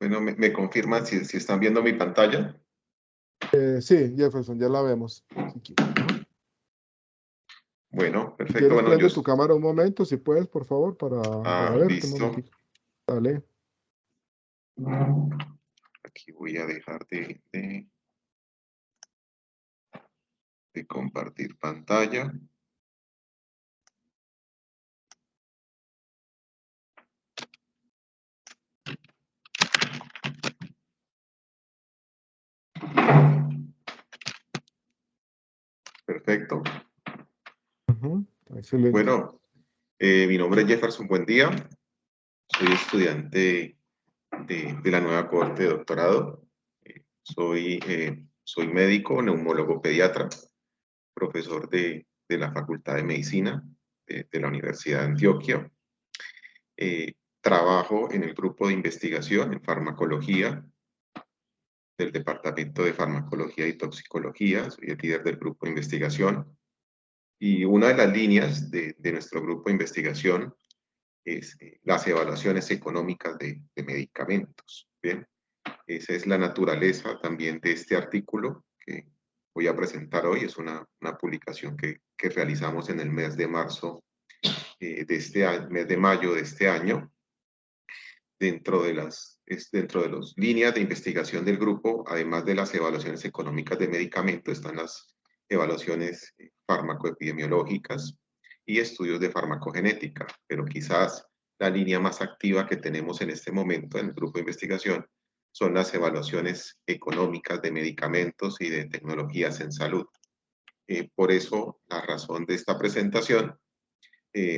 Bueno, me confirman si están viendo mi pantalla. Sí, Jefferson, ya la vemos. Ajá. Bueno, Si perfecto. quieres, Bueno, prende tu cámara un momento, si puedes, por favor, para verte un listo. momentito. Dale. Aquí voy a dejar de compartir pantalla. Perfecto. Ujú, excelente. Bueno, mi nombre es Jefferson Buendía. Soy estudiante de la nueva cohorte de doctorado. Soy médico, neumólogo pediatra, profesor de la Facultad de Medicina de la Universidad de Antioquia. Trabajo en el grupo de investigación en farmacología del Departamento de Farmacología y Toxicología. Soy el líder del grupo de investigación. Y una de las líneas de nuestro grupo de investigación es las evaluaciones económicas de medicamentos. ¿Bien? Esa es la naturaleza también de este artículo que voy a presentar hoy. Es una publicación que realizamos en el mes de marzo de este año, mes de mayo de este año. Dentro de las líneas de investigación del grupo, además de las evaluaciones económicas de medicamentos, están las evaluaciones farmacoepidemiológicas y estudios de farmacogenética, pero quizás la línea más activa que tenemos en este momento en el grupo de investigación son las evaluaciones económicas de medicamentos y de tecnologías en salud. Por eso, la razón de esta presentación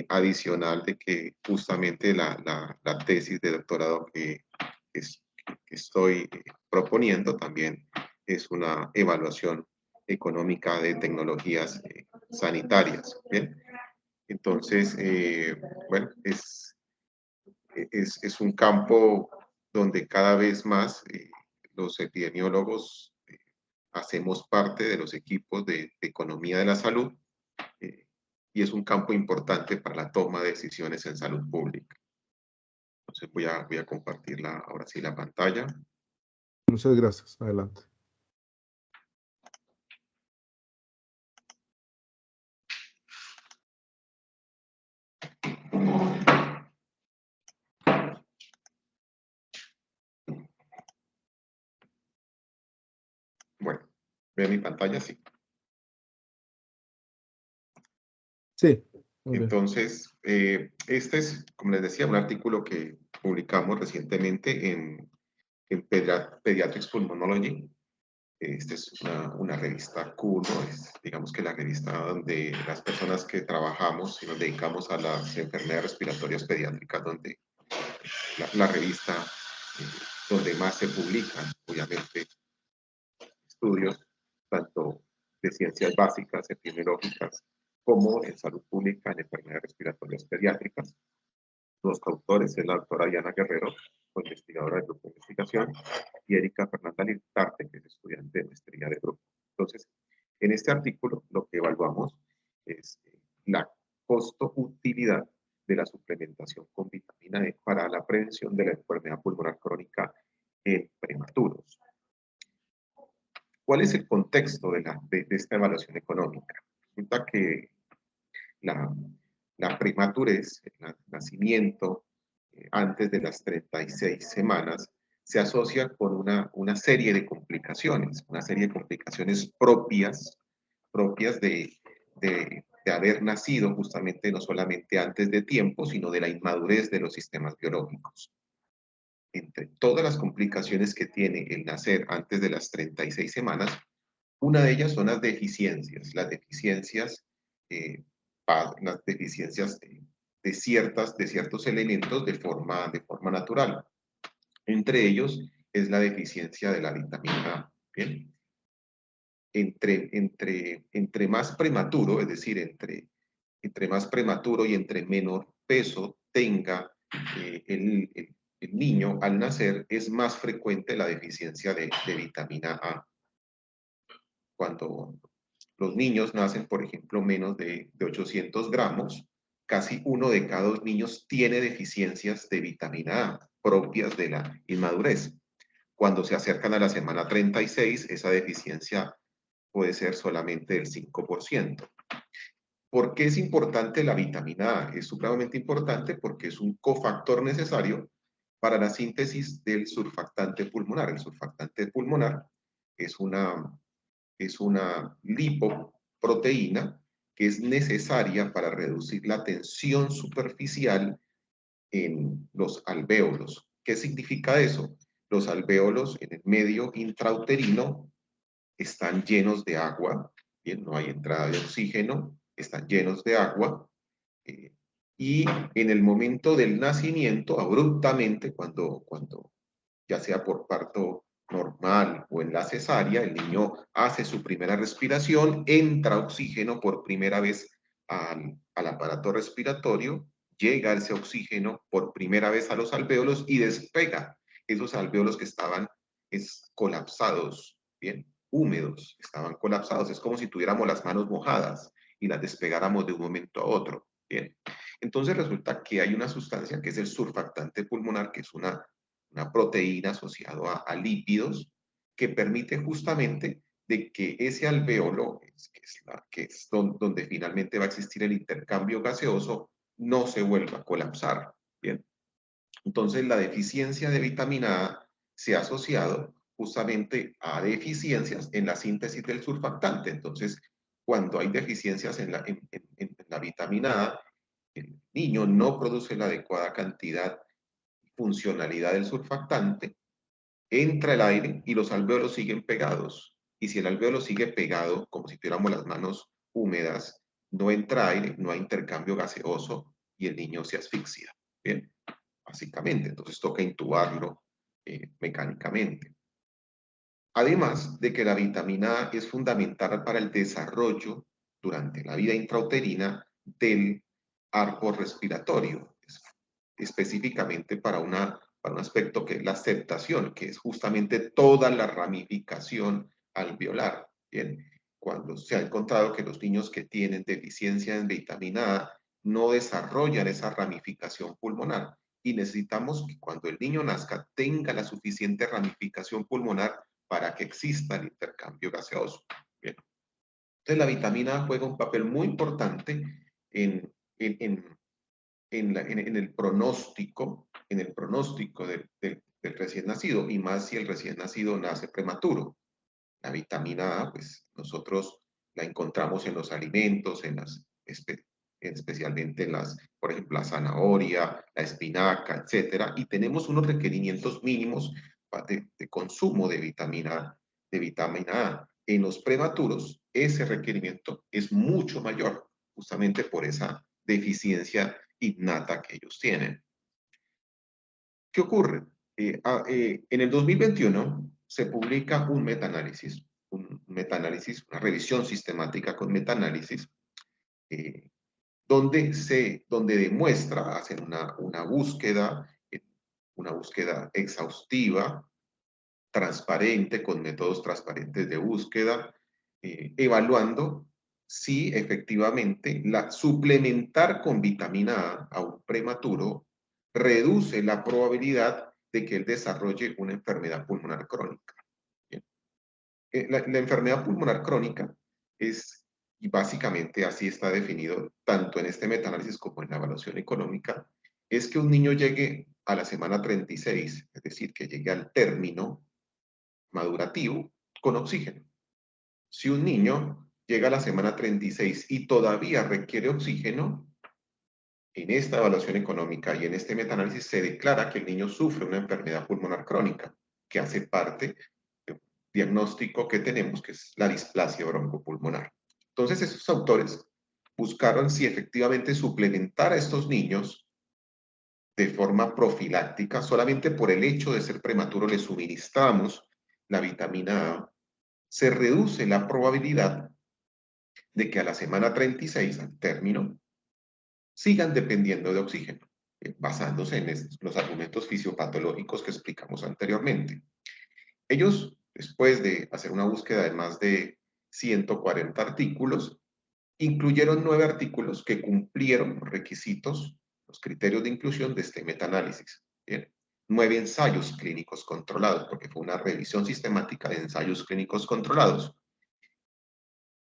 adicional de que justamente la tesis de doctorado que estoy proponiendo también es una evaluación económica de tecnologías sanitarias. ¿Bien? Entonces, bueno, es un campo donde cada vez más los epidemiólogos hacemos parte de los equipos de economía de la salud eh, y es un campo importante para la toma de decisiones en salud pública. Entonces voy a compartir ahora sí la pantalla. Muchas gracias. Adelante. Bueno, ¿ve mi pantalla? Sí. Sí, muy bien. Entonces, este es, como les decía, un artículo que publicamos recientemente en Pediatrics Pulmonology. Esta es una revista Q, ¿no? Es, digamos que la revista donde las personas que trabajamos y nos dedicamos a las enfermedades respiratorias pediátricas, donde la revista donde más se publican, obviamente, estudios, tanto de ciencias básicas, epidemiológicas, como en salud pública en enfermedades respiratorias pediátricas. Los autores es la doctora Diana Guerrero, investigadora del grupo de investigación, y Erika Fernanda Lintarte, que es estudiante de maestría de grupo. Entonces, en este artículo lo que evaluamos es la costo-utilidad de la suplementación con vitamina D para la prevención de la enfermedad pulmonar crónica en prematuros. ¿Cuál es el contexto de esta evaluación económica? Resulta que la, la prematurez, el nacimiento antes de las 36 semanas, se asocia con una serie de complicaciones, propias de haber nacido justamente no solamente antes de tiempo, sino de la inmadurez de los sistemas biológicos. Entre todas las complicaciones que tiene el nacer antes de las 36 semanas, una de ellas son las deficiencias eh, las deficiencias de ciertos elementos de forma natural. Entre ellos es la deficiencia de la vitamina A. ¿Bien? Entre más prematuro, es decir, entre más prematuro y entre menor peso tenga el niño al nacer, es más frecuente la deficiencia de vitamina A. Cuando los niños nacen, por ejemplo, menos de 800 gramos, casi 1 de cada 2 niños tiene deficiencias de vitamina A propias de la inmadurez. Cuando se acercan a la semana 36, esa deficiencia puede ser solamente del 5%. ¿Por qué es importante la vitamina A? Es supremamente importante porque es un cofactor necesario para la síntesis del surfactante pulmonar. El surfactante pulmonar es una lipoproteína que es necesaria para reducir la tensión superficial en los alvéolos. ¿Qué significa eso? Los alvéolos en el medio intrauterino están llenos de agua, bien, no hay entrada de oxígeno, están llenos de agua, eh, y en el momento del nacimiento, abruptamente, cuando ya sea por parto normal o en la cesárea, el niño hace su primera respiración, entra oxígeno por primera vez al aparato respiratorio, llega ese oxígeno por primera vez a los alvéolos y despega esos alvéolos que estaban colapsados, bien, húmedos, estaban colapsados. Es como si tuviéramos las manos mojadas y las despegáramos de un momento a otro, bien. Entonces resulta que hay una sustancia que es el surfactante pulmonar, que es una proteína asociada a lípidos que permite justamente de que ese alvéolo, que es donde finalmente va a existir el intercambio gaseoso, no se vuelva a colapsar. Bien. Entonces, la deficiencia de vitamina A se ha asociado justamente a deficiencias en la síntesis del surfactante. Entonces, cuando hay deficiencias en la vitamina A, el niño no produce la adecuada cantidad y funcionalidad del surfactante, entra el aire y los alvéolos siguen pegados. Y si el alvéolo sigue pegado, como si tuviéramos las manos húmedas, no entra aire, no hay intercambio gaseoso y el niño se asfixia. Bien, básicamente. Entonces toca intubarlo mecánicamente. Además de que la vitamina A es fundamental para el desarrollo durante la vida intrauterina del arco respiratorio, específicamente para un aspecto que es la aceptación, que es justamente toda la ramificación alveolar. Bien, cuando se ha encontrado que los niños que tienen deficiencia en vitamina A no desarrollan esa ramificación pulmonar y necesitamos que cuando el niño nazca tenga la suficiente ramificación pulmonar para que exista el intercambio gaseoso. Bien. Entonces la vitamina A juega un papel muy importante en, en, en en el pronóstico, del recién nacido, y más si el recién nacido nace prematuro. La vitamina A, pues nosotros la encontramos en los alimentos, especialmente por ejemplo, la zanahoria, la espinaca, etcétera, y tenemos unos requerimientos mínimos de consumo de vitamina A. En los prematuros, ese requerimiento es mucho mayor, justamente por esa deficiencia innata que ellos tienen. ¿Qué ocurre? En el 2021 se publica un metaanálisis, una revisión sistemática con metaanálisis, eh, donde demuestra, hacen una búsqueda exhaustiva, transparente, con métodos transparentes de búsqueda, evaluando si efectivamente suplementar con vitamina A un prematuro reduce la probabilidad de que él desarrolle una enfermedad pulmonar crónica. Bien. La enfermedad pulmonar crónica es, y básicamente así está definido tanto en este metaanálisis como en la evaluación económica, es que un niño llegue a la semana 36, es decir, que llegue al término madurativo con oxígeno. Si un niño llega a la semana 36 y todavía requiere oxígeno, en esta evaluación económica y en este metaanálisis se declara que el niño sufre una enfermedad pulmonar crónica, que hace parte de un diagnóstico que tenemos, que es la displasia broncopulmonar. Entonces, esos autores buscaron si efectivamente suplementar a estos niños de forma profiláctica, solamente por el hecho de ser prematuro le suministramos la vitamina A, se reduce la probabilidad de que a la semana 36, al término, sigan dependiendo de oxígeno, basándose en los argumentos fisiopatológicos que explicamos anteriormente. Ellos, después de hacer una búsqueda de más de 140 artículos, incluyeron 9 artículos que cumplieron los requisitos, los criterios de inclusión de este metaanálisis. Bien. 9 ensayos clínicos controlados, porque fue una revisión sistemática de ensayos clínicos controlados.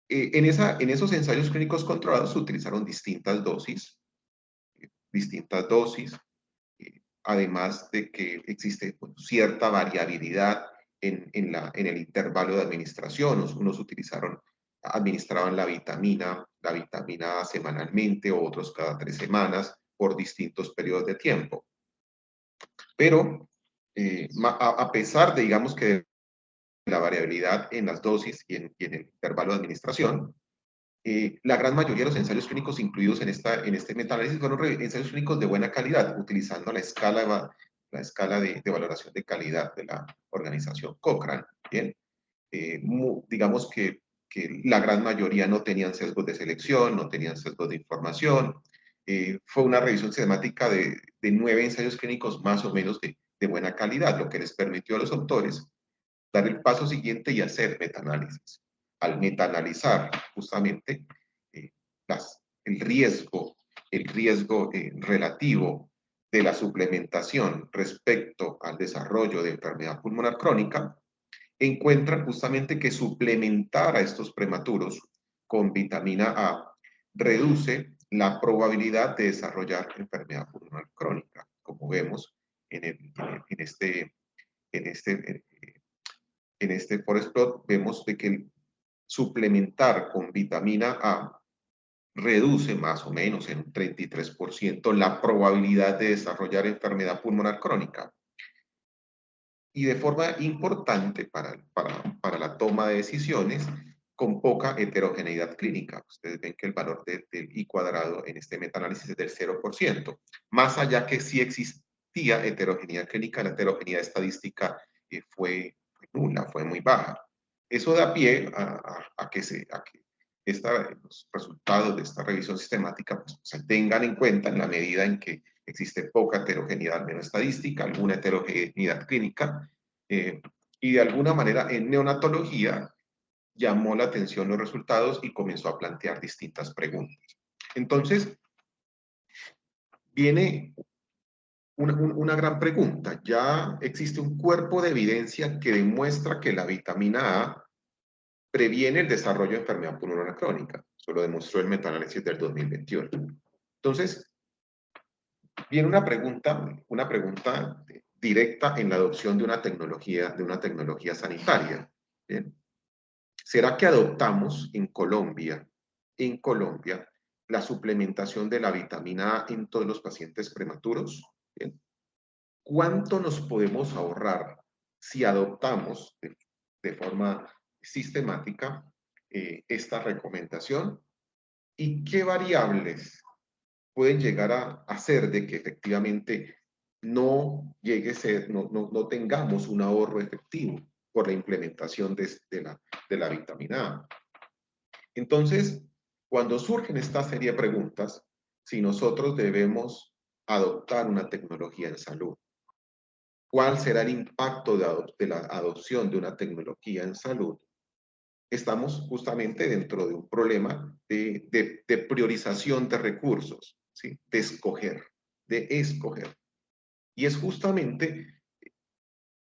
En esos ensayos clínicos controlados se utilizaron distintas dosis, además de que existe cierta variabilidad en el intervalo de administración. Unos administraban la vitamina A semanalmente, otros cada 3 semanas, por distintos periodos de tiempo. Pero, a pesar de, digamos que, la variabilidad en las dosis y en el intervalo de administración, la gran mayoría de los ensayos clínicos incluidos en este metaanálisis fueron ensayos clínicos de buena calidad, utilizando la escala de valoración de calidad de la organización Cochrane. Bien, digamos que la gran mayoría no tenían sesgos de selección, no tenían sesgos de información. Fue una revisión sistemática de 9 ensayos clínicos más o menos de buena calidad, lo que les permitió a los autores dar el paso siguiente y hacer metaanálisis. Al metaanalizar justamente eh, el riesgo relativo de la suplementación respecto al desarrollo de enfermedad pulmonar crónica, encuentran justamente que suplementar a estos prematuros con vitamina A reduce la probabilidad de desarrollar enfermedad pulmonar crónica. Como vemos en este forest plot, vemos de que el suplementar con vitamina A reduce más o menos en un 33% la probabilidad de desarrollar enfermedad pulmonar crónica. Y de forma importante para la toma de decisiones, con poca heterogeneidad clínica. Ustedes ven que el valor del I cuadrado en este metaanálisis es del 0%. Más allá que sí existía heterogeneidad clínica, la heterogeneidad estadística fue nula, fue muy baja. Eso da pie a que los resultados de esta revisión sistemática pues, se tengan en cuenta en la medida en que existe poca heterogeneidad, al menos estadística, alguna heterogeneidad clínica, y de alguna manera en neonatología llamó la atención los resultados y comenzó a plantear distintas preguntas. Entonces, viene una gran pregunta. Ya existe un cuerpo de evidencia que demuestra que la vitamina A previene el desarrollo de enfermedad pulmonar crónica. Eso lo demostró el metaanálisis del 2021. Entonces, viene una pregunta directa en la adopción de una tecnología sanitaria. ¿Bien? ¿Será que adoptamos en Colombia, la suplementación de la vitamina A en todos los pacientes prematuros? ¿Bien? ¿Cuánto nos podemos ahorrar si adoptamos de forma sistemática esta recomendación? ¿Y qué variables pueden llegar a hacer de que efectivamente no tengamos un ahorro efectivo por la implementación de la vitamina A? Entonces, cuando surgen esta serie de preguntas, si nosotros debemos adoptar una tecnología en salud, ¿cuál será el impacto de la adopción de una tecnología en salud? Estamos justamente dentro de un problema de priorización de recursos, ¿sí? De escoger. Y es justamente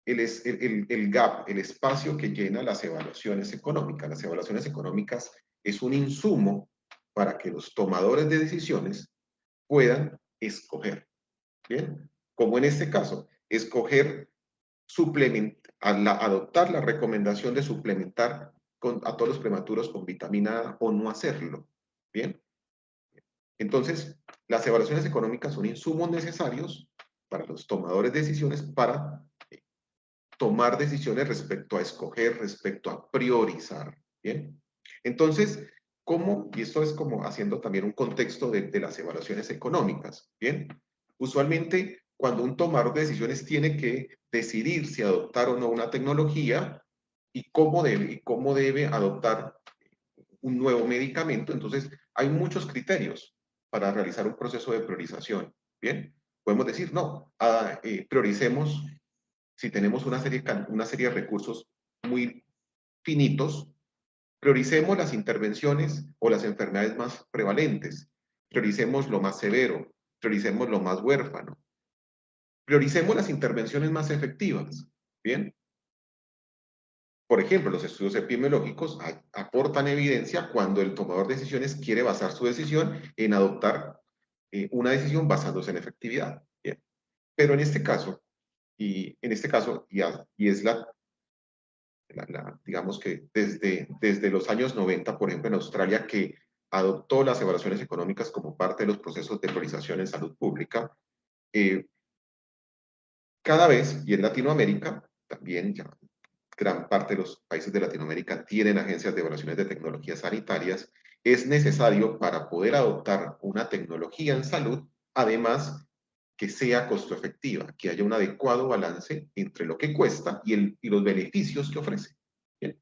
el gap, el espacio que llena las evaluaciones económicas. Las evaluaciones económicas es un insumo para que los tomadores de decisiones puedan escoger. ¿Bien? Como en este caso, escoger adoptar la recomendación de suplementar a todos los prematuros con vitamina A o no hacerlo. ¿Bien? Entonces, las evaluaciones económicas son insumos necesarios para los tomadores de decisiones para tomar decisiones respecto a escoger, respecto a priorizar. ¿Bien? Entonces, ¿cómo? Y esto es como haciendo también un contexto de las evaluaciones económicas. ¿Bien? Usualmente, cuando un tomador de decisiones tiene que decidir si adoptar o no una tecnología y cómo debe adoptar un nuevo medicamento, entonces hay muchos criterios para realizar un proceso de priorización. Bien, podemos decir, no, prioricemos si tenemos una serie de recursos muy finitos, Prioricemos las intervenciones o las enfermedades más prevalentes. Prioricemos lo más severo. Prioricemos lo más huérfano. Prioricemos las intervenciones más efectivas. ¿Bien? Por ejemplo, los estudios epidemiológicos aportan evidencia cuando el tomador de decisiones quiere basar su decisión en adoptar una decisión basándose en efectividad. ¿Bien? Pero en este caso, y es digamos que desde los años 90, por ejemplo, en Australia, que adoptó las evaluaciones económicas como parte de los procesos de priorización en salud pública, eh, cada vez, y en Latinoamérica, también ya gran parte de los países de Latinoamérica tienen agencias de evaluaciones de tecnologías sanitarias, es necesario para poder adoptar una tecnología en salud, además que sea costo efectiva, que haya un adecuado balance entre lo que cuesta y los beneficios que ofrece. ¿Bien?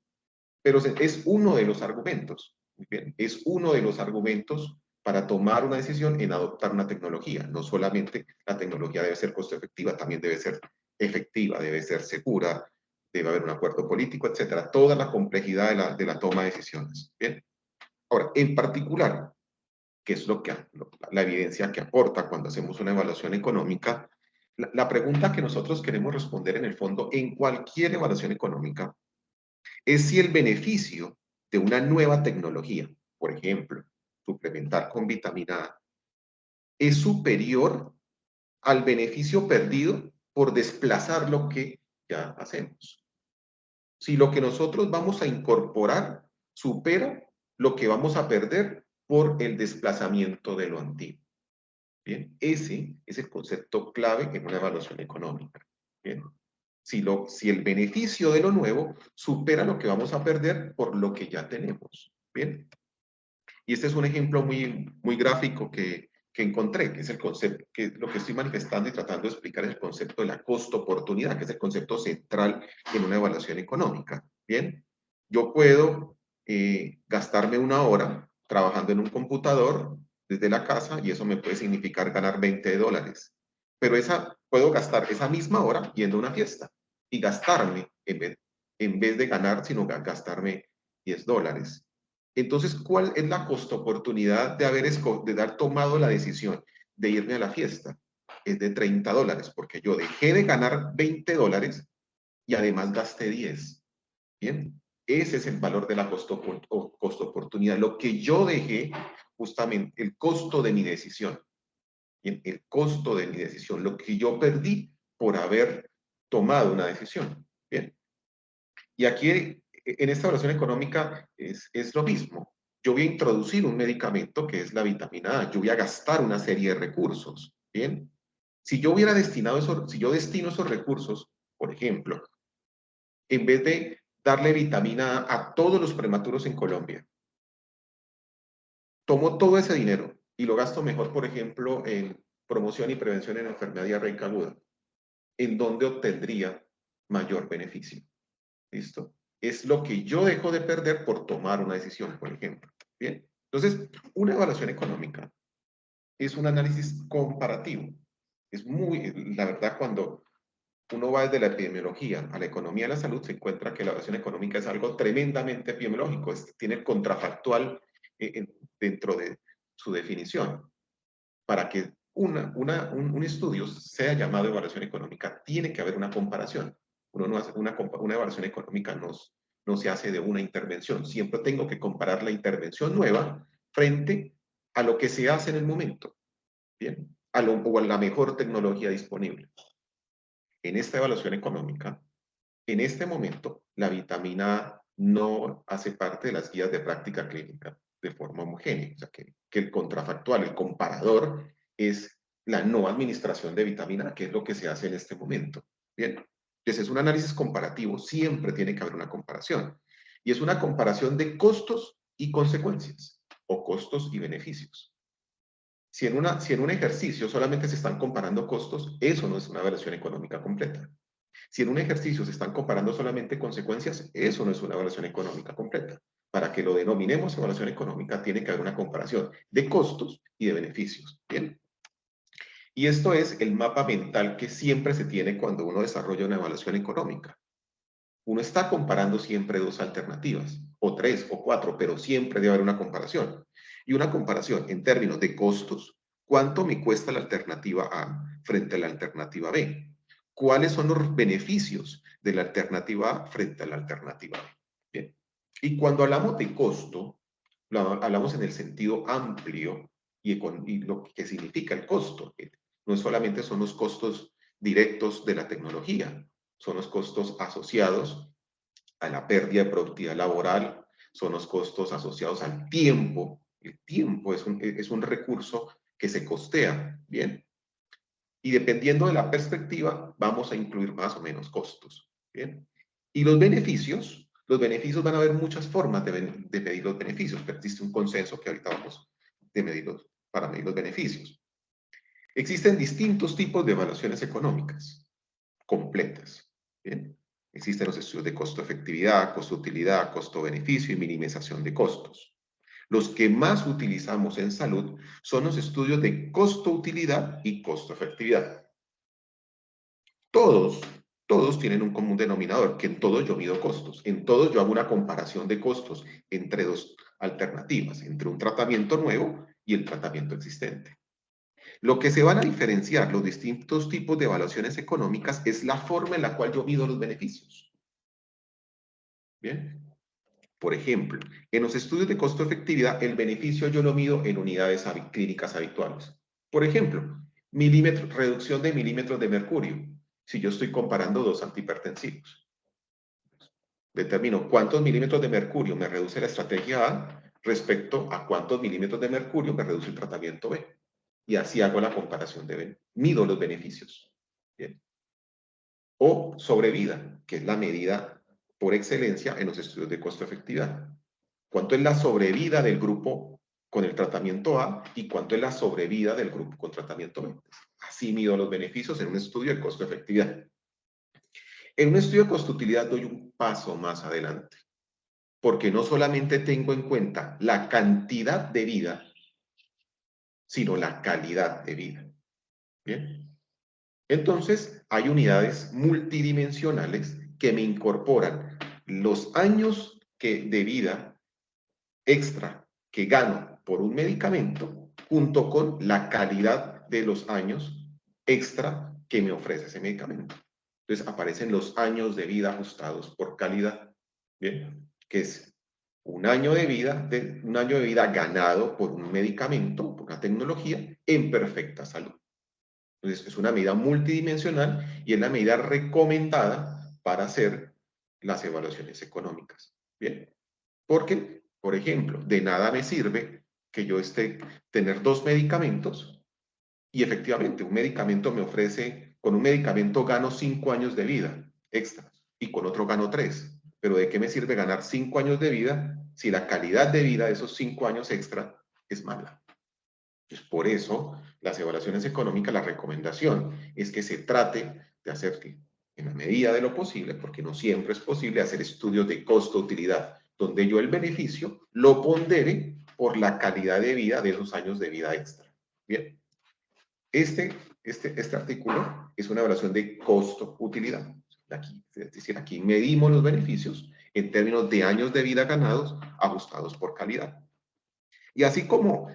Pero es uno de los argumentos, ¿bien? Es uno de los argumentos para tomar una decisión en adoptar una tecnología. No solamente la tecnología debe ser costo efectiva, también debe ser efectiva, debe ser segura, debe haber un acuerdo político, etcétera. Toda la complejidad de la toma de decisiones. ¿Bien? Ahora, en particular, que es la evidencia que aporta cuando hacemos una evaluación económica, la pregunta que nosotros queremos responder en el fondo en cualquier evaluación económica es si el beneficio de una nueva tecnología, por ejemplo, suplementar con vitamina A, es superior al beneficio perdido por desplazar lo que ya hacemos. Si lo que nosotros vamos a incorporar supera lo que vamos a perder por el desplazamiento de lo antiguo. Bien, ese es el concepto clave en una evaluación económica. Bien, si el beneficio de lo nuevo supera lo que vamos a perder por lo que ya tenemos. Bien, y este es un ejemplo muy gráfico que encontré, que es el concepto, que lo que estoy manifestando y tratando de explicar es el concepto de la costo-oportunidad, que es el concepto central en una evaluación económica. Bien, yo puedo gastarme una hora trabajando en un computador desde la casa y eso me puede significar ganar $20. Pero puedo gastar esa misma hora yendo a una fiesta y gastarme, en vez de ganar, sino gastarme $10. Entonces, ¿cuál es la costo-oportunidad de haber tomado la decisión de irme a la fiesta? Es de $30, porque yo dejé de ganar $20 y además gasté 10. Bien, ese es el valor de la costo-oportunidad, lo que yo dejé, justamente, el costo de mi decisión. Bien, el costo de mi decisión, lo que yo perdí por haber tomado una decisión. Bien, y aquí en esta evaluación económica es lo mismo. Yo voy a introducir un medicamento que es la vitamina A. Yo voy a gastar una serie de recursos. Bien, si yo destino esos recursos, por ejemplo, en vez de darle vitamina A todos los prematuros en Colombia, tomo todo ese dinero y lo gasto mejor, por ejemplo, en promoción y prevención en enfermedad diarreica aguda, ¿en dónde obtendría mayor beneficio? ¿Listo? Es lo que yo dejo de perder por tomar una decisión, por ejemplo. Bien. Entonces, una evaluación económica es un análisis comparativo. La verdad, cuando uno va desde la epidemiología a la economía de la salud, se encuentra que la evaluación económica es algo tremendamente epidemiológico, tiene el contrafactual dentro de su definición. Para que un estudio sea llamado evaluación económica, tiene que haber una comparación. Uno no hace una evaluación económica no se hace de una intervención. Siempre tengo que comparar la intervención nueva frente a lo que se hace en el momento. Bien, o a la mejor tecnología disponible. En esta evaluación económica, en este momento, la vitamina A no hace parte de las guías de práctica clínica de forma homogénea. O sea, que el contrafactual, el comparador, es la no administración de vitamina A, que es lo que se hace en este momento. Bien, entonces es un análisis comparativo, siempre tiene que haber una comparación. Y es una comparación de costos y consecuencias, o costos y beneficios. Si en un ejercicio solamente se están comparando costos, eso no es una evaluación económica completa. Si en un ejercicio se están comparando solamente consecuencias, eso no es una evaluación económica completa. Para que lo denominemos evaluación económica, tiene que haber una comparación de costos y de beneficios. ¿Bien? Y esto es el mapa mental que siempre se tiene cuando uno desarrolla una evaluación económica. uno está comparando siempre dos alternativas, o tres, o cuatro, pero siempre debe haber una comparación. Y una comparación en términos de costos, ¿cuánto me cuesta la alternativa A frente a la alternativa B? ¿Cuáles son los beneficios de la alternativa A frente a la alternativa B? Bien. Y cuando hablamos de costo, hablamos en el sentido amplio y lo que significa el costo. No solamente son los costos directos de la tecnología, son los costos asociados a la pérdida de productividad laboral, son los costos asociados al tiempo. El tiempo es un recurso que se costea, ¿bien? Y dependiendo de la perspectiva, vamos a incluir más o menos costos, ¿bien? Y los beneficios van a haber muchas formas de medir los beneficios, pero existe un consenso que ahorita vamos para medir los beneficios. Existen distintos tipos de evaluaciones económicas completas, ¿bien? Existen los estudios de costo-efectividad, costo-utilidad, costo-beneficio y minimización de costos. Los que más utilizamos en salud son los estudios de costo-utilidad y costo-efectividad. Todos tienen un común denominador, que en todos yo mido costos. En todos yo hago una comparación de costos entre dos alternativas, entre un tratamiento nuevo y el tratamiento existente. Lo que se van a diferenciar los distintos tipos de evaluaciones económicas es la forma en la cual yo mido los beneficios. ¿Bien? Por ejemplo, en los estudios de costo-efectividad, el beneficio yo lo mido en unidades clínicas habituales. Por ejemplo, reducción de milímetros de mercurio, si yo estoy comparando dos antihipertensivos. Determino cuántos milímetros de mercurio me reduce la estrategia A respecto a cuántos milímetros de mercurio me reduce el tratamiento B. Y así hago la comparación mido los beneficios. Bien. O sobrevida, que es la medida por excelencia en los estudios de costo-efectividad. ¿Cuánto es la sobrevida del grupo con el tratamiento A y cuánto es la sobrevida del grupo con tratamiento B? Así mido los beneficios en un estudio de costo-efectividad. En un estudio de costo-utilidad doy un paso más adelante, porque no solamente tengo en cuenta la cantidad de vida, sino la calidad de vida. ¿Bien? Entonces, hay unidades multidimensionales que me incorporan los años de vida extra que gano por un medicamento junto con la calidad de los años extra que me ofrece ese medicamento. Entonces aparecen los años de vida ajustados por calidad, ¿bien? Que es un año de vida ganado por un medicamento, por una tecnología, en perfecta salud. Entonces es una medida multidimensional y es la medida recomendada para hacer las evaluaciones económicas, ¿bien? Porque, por ejemplo, de nada me sirve que yo tener dos medicamentos y efectivamente un medicamento con un medicamento gano 5 años de vida extra y con otro gano 3. Pero ¿de qué me sirve ganar 5 años de vida si la calidad de vida de esos 5 años extra es mala? Pues por eso, las evaluaciones económicas, la recomendación es que se trate de hacer, en la medida de lo posible, porque no siempre es posible, hacer estudios de costo-utilidad, donde yo el beneficio lo pondere por la calidad de vida de esos años de vida extra. Bien. Este artículo es una evaluación de costo-utilidad. Es decir, aquí medimos los beneficios en términos de años de vida ganados ajustados por calidad. Y así como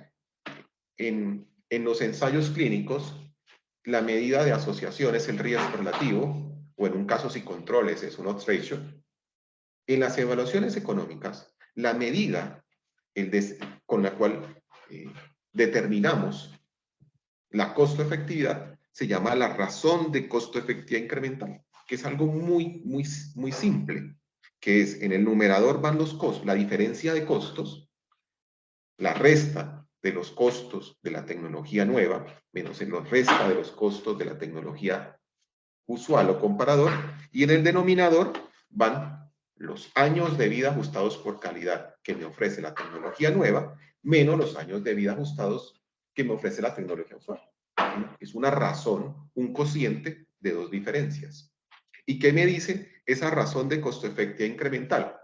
en los ensayos clínicos, la medida de asociación es el riesgo relativo, o en un caso sin controles es un odds ratio. En las evaluaciones económicas, la medida con la cual determinamos la costo-efectividad se llama la razón de costo-efectividad incremental, que es algo muy simple, que es en el numerador van los costos, la diferencia de costos, la resta de los costos de la tecnología nueva, menos en la resta de los costos de la tecnología usual o comparador, y en el denominador van los años de vida ajustados por calidad que me ofrece la tecnología nueva, menos los años de vida ajustados que me ofrece la tecnología usual. Es una razón, un cociente de dos diferencias. ¿Y qué me dice esa razón de costo-efectividad incremental?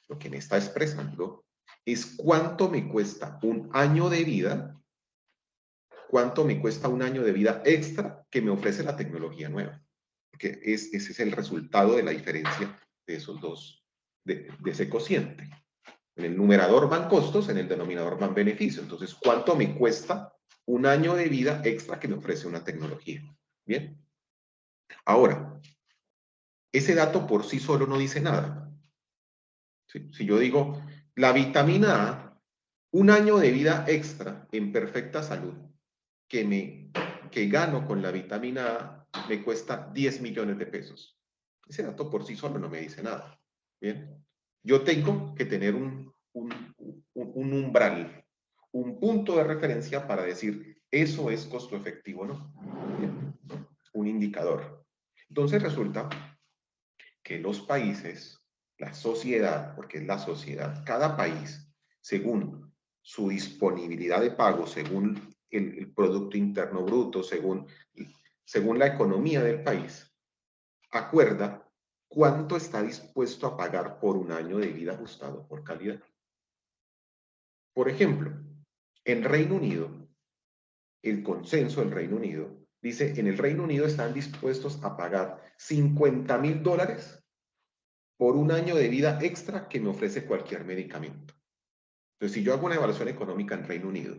Lo que me está expresando es cuánto me cuesta un año de vida, cuánto me cuesta un año de vida extra que me ofrece la tecnología nueva. Porque ese es el resultado de la diferencia de esos dos, de ese cociente. En el numerador van costos, en el denominador van beneficios. Entonces, ¿cuánto me cuesta un año de vida extra que me ofrece una tecnología? Bien. Ahora, ese dato por sí solo no dice nada. Si yo digo, la vitamina A, un año de vida extra en perfecta salud que gano con la vitamina A me cuesta 10 millones de pesos. Ese dato por sí solo no me dice nada. Bien. Yo tengo que tener un umbral, un punto de referencia para decir, eso es costo efectivo, ¿no? Bien. Un indicador. Entonces resulta que los países, la sociedad, porque es la sociedad, cada país, según su disponibilidad de pago, según el Producto Interno Bruto, según la economía del país, acuerda cuánto está dispuesto a pagar por un año de vida ajustado por calidad. Por ejemplo, en Reino Unido, el consenso del Reino Unido dice, en el Reino Unido están dispuestos a pagar $50,000 por un año de vida extra que me ofrece cualquier medicamento. Entonces, si yo hago una evaluación económica en Reino Unido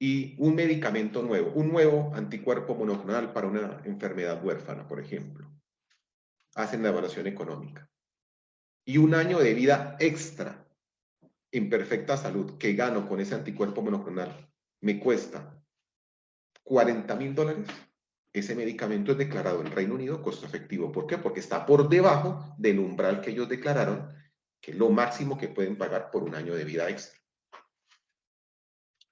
y un medicamento nuevo, un nuevo anticuerpo monoclonal para una enfermedad huérfana, por ejemplo, hacen la evaluación económica, y un año de vida extra en perfecta salud que gano con ese anticuerpo monoclonal me cuesta $40,000, ese medicamento es declarado en Reino Unido costo efectivo. ¿Por qué? Porque está por debajo del umbral que ellos declararon, que es lo máximo que pueden pagar por un año de vida extra.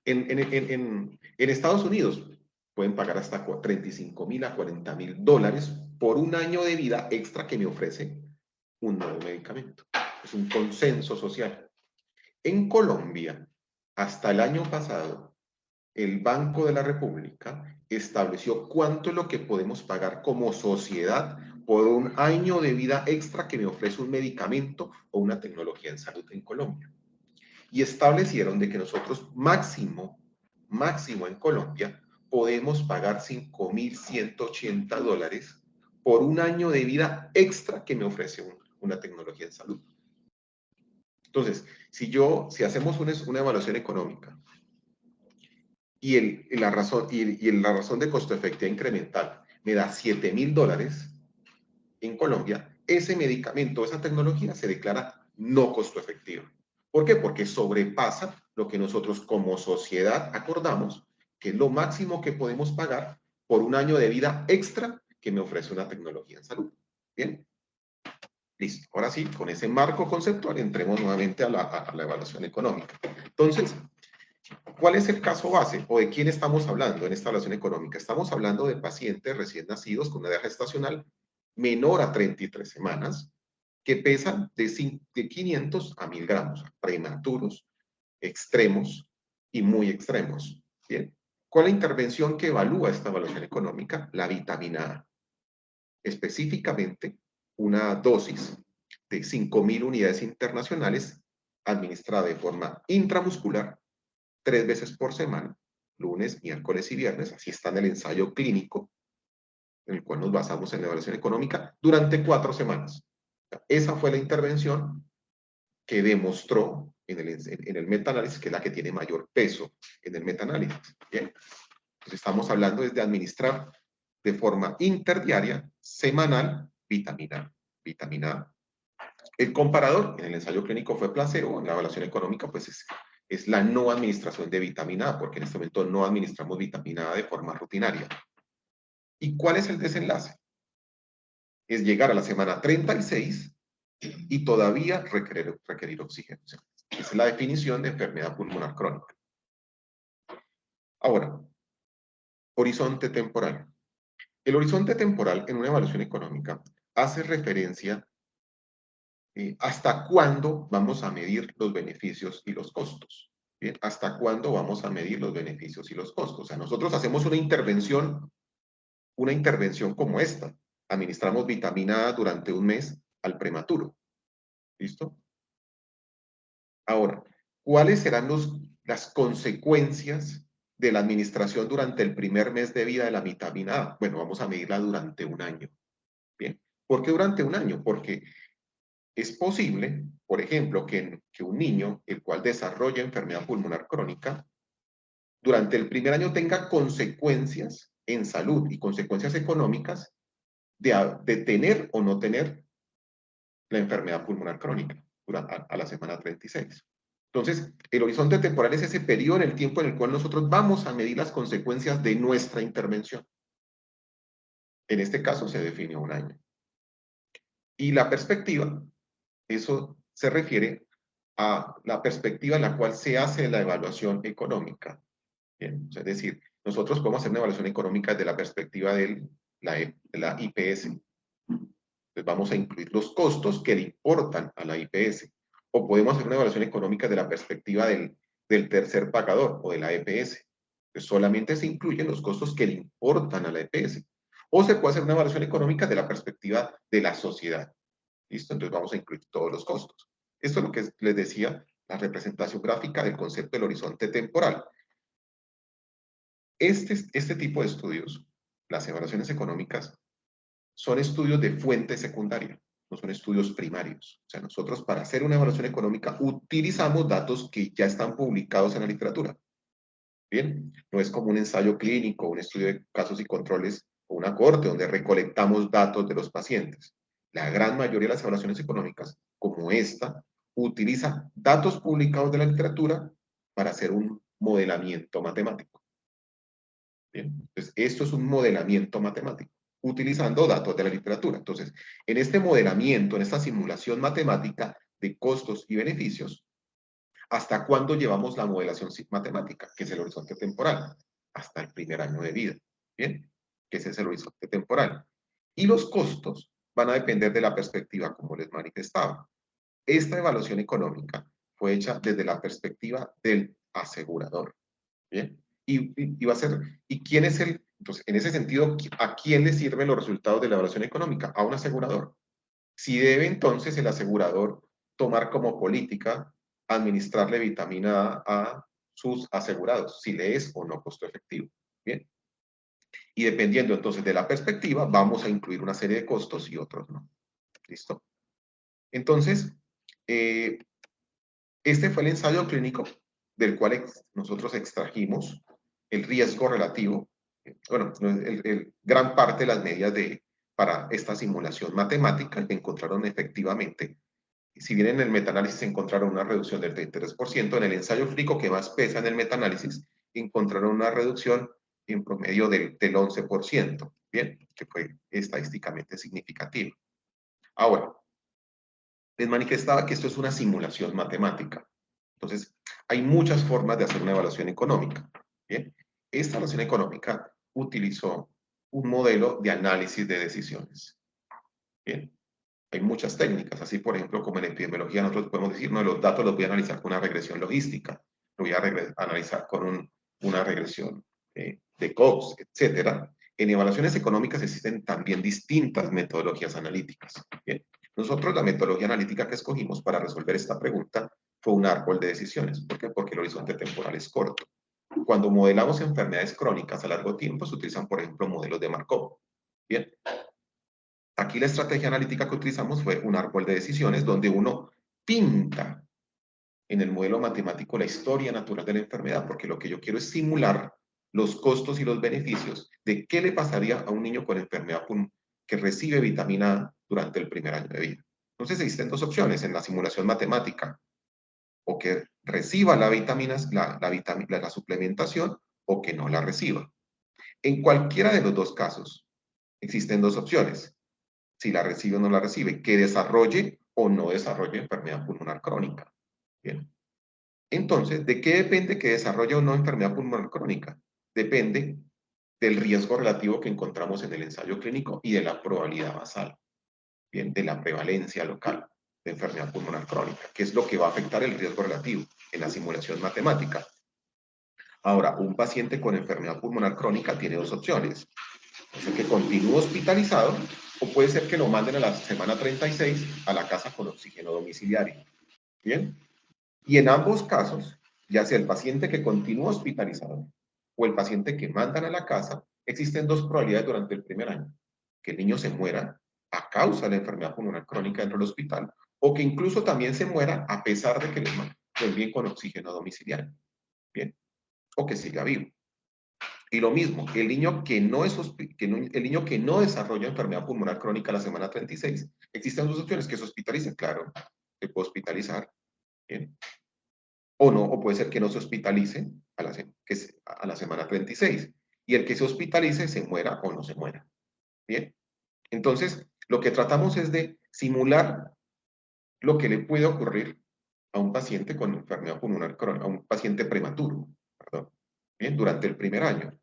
En Estados Unidos pueden pagar hasta $35,000 a $40,000 por un año de vida extra que me ofrece un nuevo medicamento. Es un consenso social. En Colombia, hasta el año pasado, el Banco de la República estableció cuánto es lo que podemos pagar como sociedad por un año de vida extra que me ofrece un medicamento o una tecnología en salud en Colombia. Y establecieron de que nosotros máximo en Colombia podemos pagar $5,180 por un año de vida extra que me ofrece una tecnología en salud. Entonces, si hacemos una evaluación económica y la razón de costo efectivo incremental me da $7,000 en Colombia, ese medicamento, esa tecnología se declara no costo efectivo. ¿Por qué? Porque sobrepasa lo que nosotros como sociedad acordamos, que es lo máximo que podemos pagar por un año de vida extra que me ofrece una tecnología en salud. ¿Bien? Listo. Ahora sí, con ese marco conceptual entremos nuevamente a la evaluación económica. Entonces, ¿cuál es el caso base o de quién estamos hablando en esta evaluación económica? Estamos hablando de pacientes recién nacidos con una edad gestacional menor a 33 semanas que pesan de 500 a 1,000 gramos, prematuros, extremos y muy extremos. Bien. ¿Cuál es la intervención que evalúa esta evaluación económica? La vitamina A. Específicamente, una dosis de 5,000 unidades internacionales administrada de forma intramuscular 3 veces por semana, lunes, miércoles y viernes, así está en el ensayo clínico, en el cual nos basamos en la evaluación económica, durante 4 semanas. Esa fue la intervención que demostró en el metaanálisis, que es la que tiene mayor peso en el metaanálisis. Bien. Entonces estamos hablando de administrar de forma interdiaria, semanal, vitamina A. El comparador en el ensayo clínico fue placebo, en la evaluación económica pues es la no administración de vitamina A, porque en este momento no administramos vitamina A de forma rutinaria. ¿Y cuál es el desenlace? Es llegar a la semana 36 y todavía requerir oxígeno. O sea, esa es la definición de enfermedad pulmonar crónica. Ahora, horizonte temporal. El horizonte temporal en una evaluación económica hace referencia hasta cuándo vamos a medir los beneficios y los costos. ¿Bien? ¿Hasta cuándo vamos a medir los beneficios y los costos? O sea, nosotros hacemos una intervención como esta. Administramos vitamina A durante un mes al prematuro. ¿Listo? Ahora, ¿cuáles serán las consecuencias de la administración durante el primer mes de vida de la vitamina A? Bueno, vamos a medirla durante un año. Bien. ¿Por qué durante un año? Porque es posible, por ejemplo, que un niño, el cual desarrolla enfermedad pulmonar crónica, durante el primer año tenga consecuencias en salud y consecuencias económicas de tener o no tener la enfermedad pulmonar crónica a la semana 36. Entonces, el horizonte temporal es ese periodo en el tiempo en el cual nosotros vamos a medir las consecuencias de nuestra intervención. En este caso se definió un año. Y la perspectiva, eso se refiere a la perspectiva en la cual se hace la evaluación económica. Bien, es decir, nosotros podemos hacer una evaluación económica desde la perspectiva de la IPS. Entonces vamos a incluir los costos que le importan a la IPS. O podemos hacer una evaluación económica de la perspectiva del tercer pagador o de la EPS. Entonces solamente se incluyen los costos que le importan a la EPS. O se puede hacer una evaluación económica de la perspectiva de la sociedad. ¿Listo? Entonces vamos a incluir todos los costos. Esto es lo que les decía, la representación gráfica del concepto del horizonte temporal. Este tipo de estudios, las evaluaciones económicas, son estudios de fuente secundaria, no son estudios primarios. O sea, nosotros para hacer una evaluación económica utilizamos datos que ya están publicados en la literatura. Bien, no es como un ensayo clínico, un estudio de casos y controles o una corte donde recolectamos datos de los pacientes. La gran mayoría de las evaluaciones económicas, como esta, utiliza datos publicados de la literatura para hacer un modelamiento matemático. Bien, entonces esto es un modelamiento matemático, utilizando datos de la literatura. Entonces, en este modelamiento, en esta simulación matemática de costos y beneficios, ¿hasta cuándo llevamos la modelación matemática? Que es el horizonte temporal. Hasta el primer año de vida. ¿Bien? Que ese es el horizonte temporal. Y los costos van a depender de la perspectiva, como les manifestaba. Esta evaluación económica fue hecha desde la perspectiva del asegurador. ¿Bien? Y va a ser, ¿y quién es el? Entonces, en ese sentido, ¿a quién le sirven los resultados de la evaluación económica? A un asegurador. Si debe entonces el asegurador tomar como política administrarle vitamina A a sus asegurados, si le es o no costo efectivo. Bien. Y dependiendo entonces de la perspectiva, vamos a incluir una serie de costos y otros no. ¿Listo? Entonces, este fue el ensayo clínico del cual nosotros extrajimos el riesgo relativo, bueno, gran parte de las medidas para esta simulación matemática que encontraron efectivamente. Si bien en el metaanálisis encontraron una reducción del 33%, en el ensayo clínico que más pesa en el metaanálisis encontraron una reducción en promedio del 11%, ¿bien? Que fue estadísticamente significativa. Ahora, les manifestaba que esto es una simulación matemática. Entonces, hay muchas formas de hacer una evaluación económica. ¿Bien? Esta evaluación económica utilizó un modelo de análisis de decisiones. ¿Bien? Hay muchas técnicas, así por ejemplo, como en epidemiología nosotros podemos decir, no, los datos los voy a analizar con una regresión logística, lo voy a analizar con una regresión de Cox, etcétera. En evaluaciones económicas existen también distintas metodologías analíticas. ¿Bien? Nosotros la metodología analítica que escogimos para resolver esta pregunta fue un árbol de decisiones. ¿Por qué? Porque el horizonte temporal es corto. Cuando modelamos enfermedades crónicas a largo tiempo, se utilizan, por ejemplo, modelos de Markov. Bien. Aquí la estrategia analítica que utilizamos fue un árbol de decisiones donde uno pinta en el modelo matemático la historia natural de la enfermedad, porque lo que yo quiero es simular los costos y los beneficios de qué le pasaría a un niño con enfermedad que recibe vitamina A durante el primer año de vida. Entonces existen dos opciones en la simulación matemática, o que reciba la suplementación o que no la reciba. En cualquiera de los dos casos existen dos opciones, si la recibe o no la recibe, que desarrolle o no desarrolle enfermedad pulmonar crónica. Bien. Entonces, ¿de qué depende que desarrolle o no enfermedad pulmonar crónica? Depende del riesgo relativo que encontramos en el ensayo clínico y de la probabilidad basal, bien, de la prevalencia local de enfermedad pulmonar crónica, que es lo que va a afectar el riesgo relativo en la simulación matemática. Ahora, un paciente con enfermedad pulmonar crónica tiene dos opciones. Puede ser que continúe hospitalizado o puede ser que lo manden a la semana 36 a la casa con oxígeno domiciliario. ¿Bien? Y en ambos casos, ya sea el paciente que continúa hospitalizado o el paciente que mandan a la casa, existen dos probabilidades durante el primer año. Que el niño se muera a causa de la enfermedad pulmonar crónica dentro del hospital, o que incluso también se muera a pesar de que le envíen con oxígeno domiciliario. Bien, o que siga vivo. Y lo mismo, el niño que no, el niño que no desarrolla enfermedad pulmonar crónica a la semana 36, existen dos opciones: que se hospitalice, claro, se puede hospitalizar, ¿bien? O no, o puede ser que no se hospitalice a la semana 36, y el que se hospitalice se muera o no se muera, ¿bien? Entonces, lo que tratamos es de simular lo que le puede ocurrir a un paciente con enfermedad pulmonar crónica, a un paciente prematuro, perdón, ¿bien? Durante el primer año.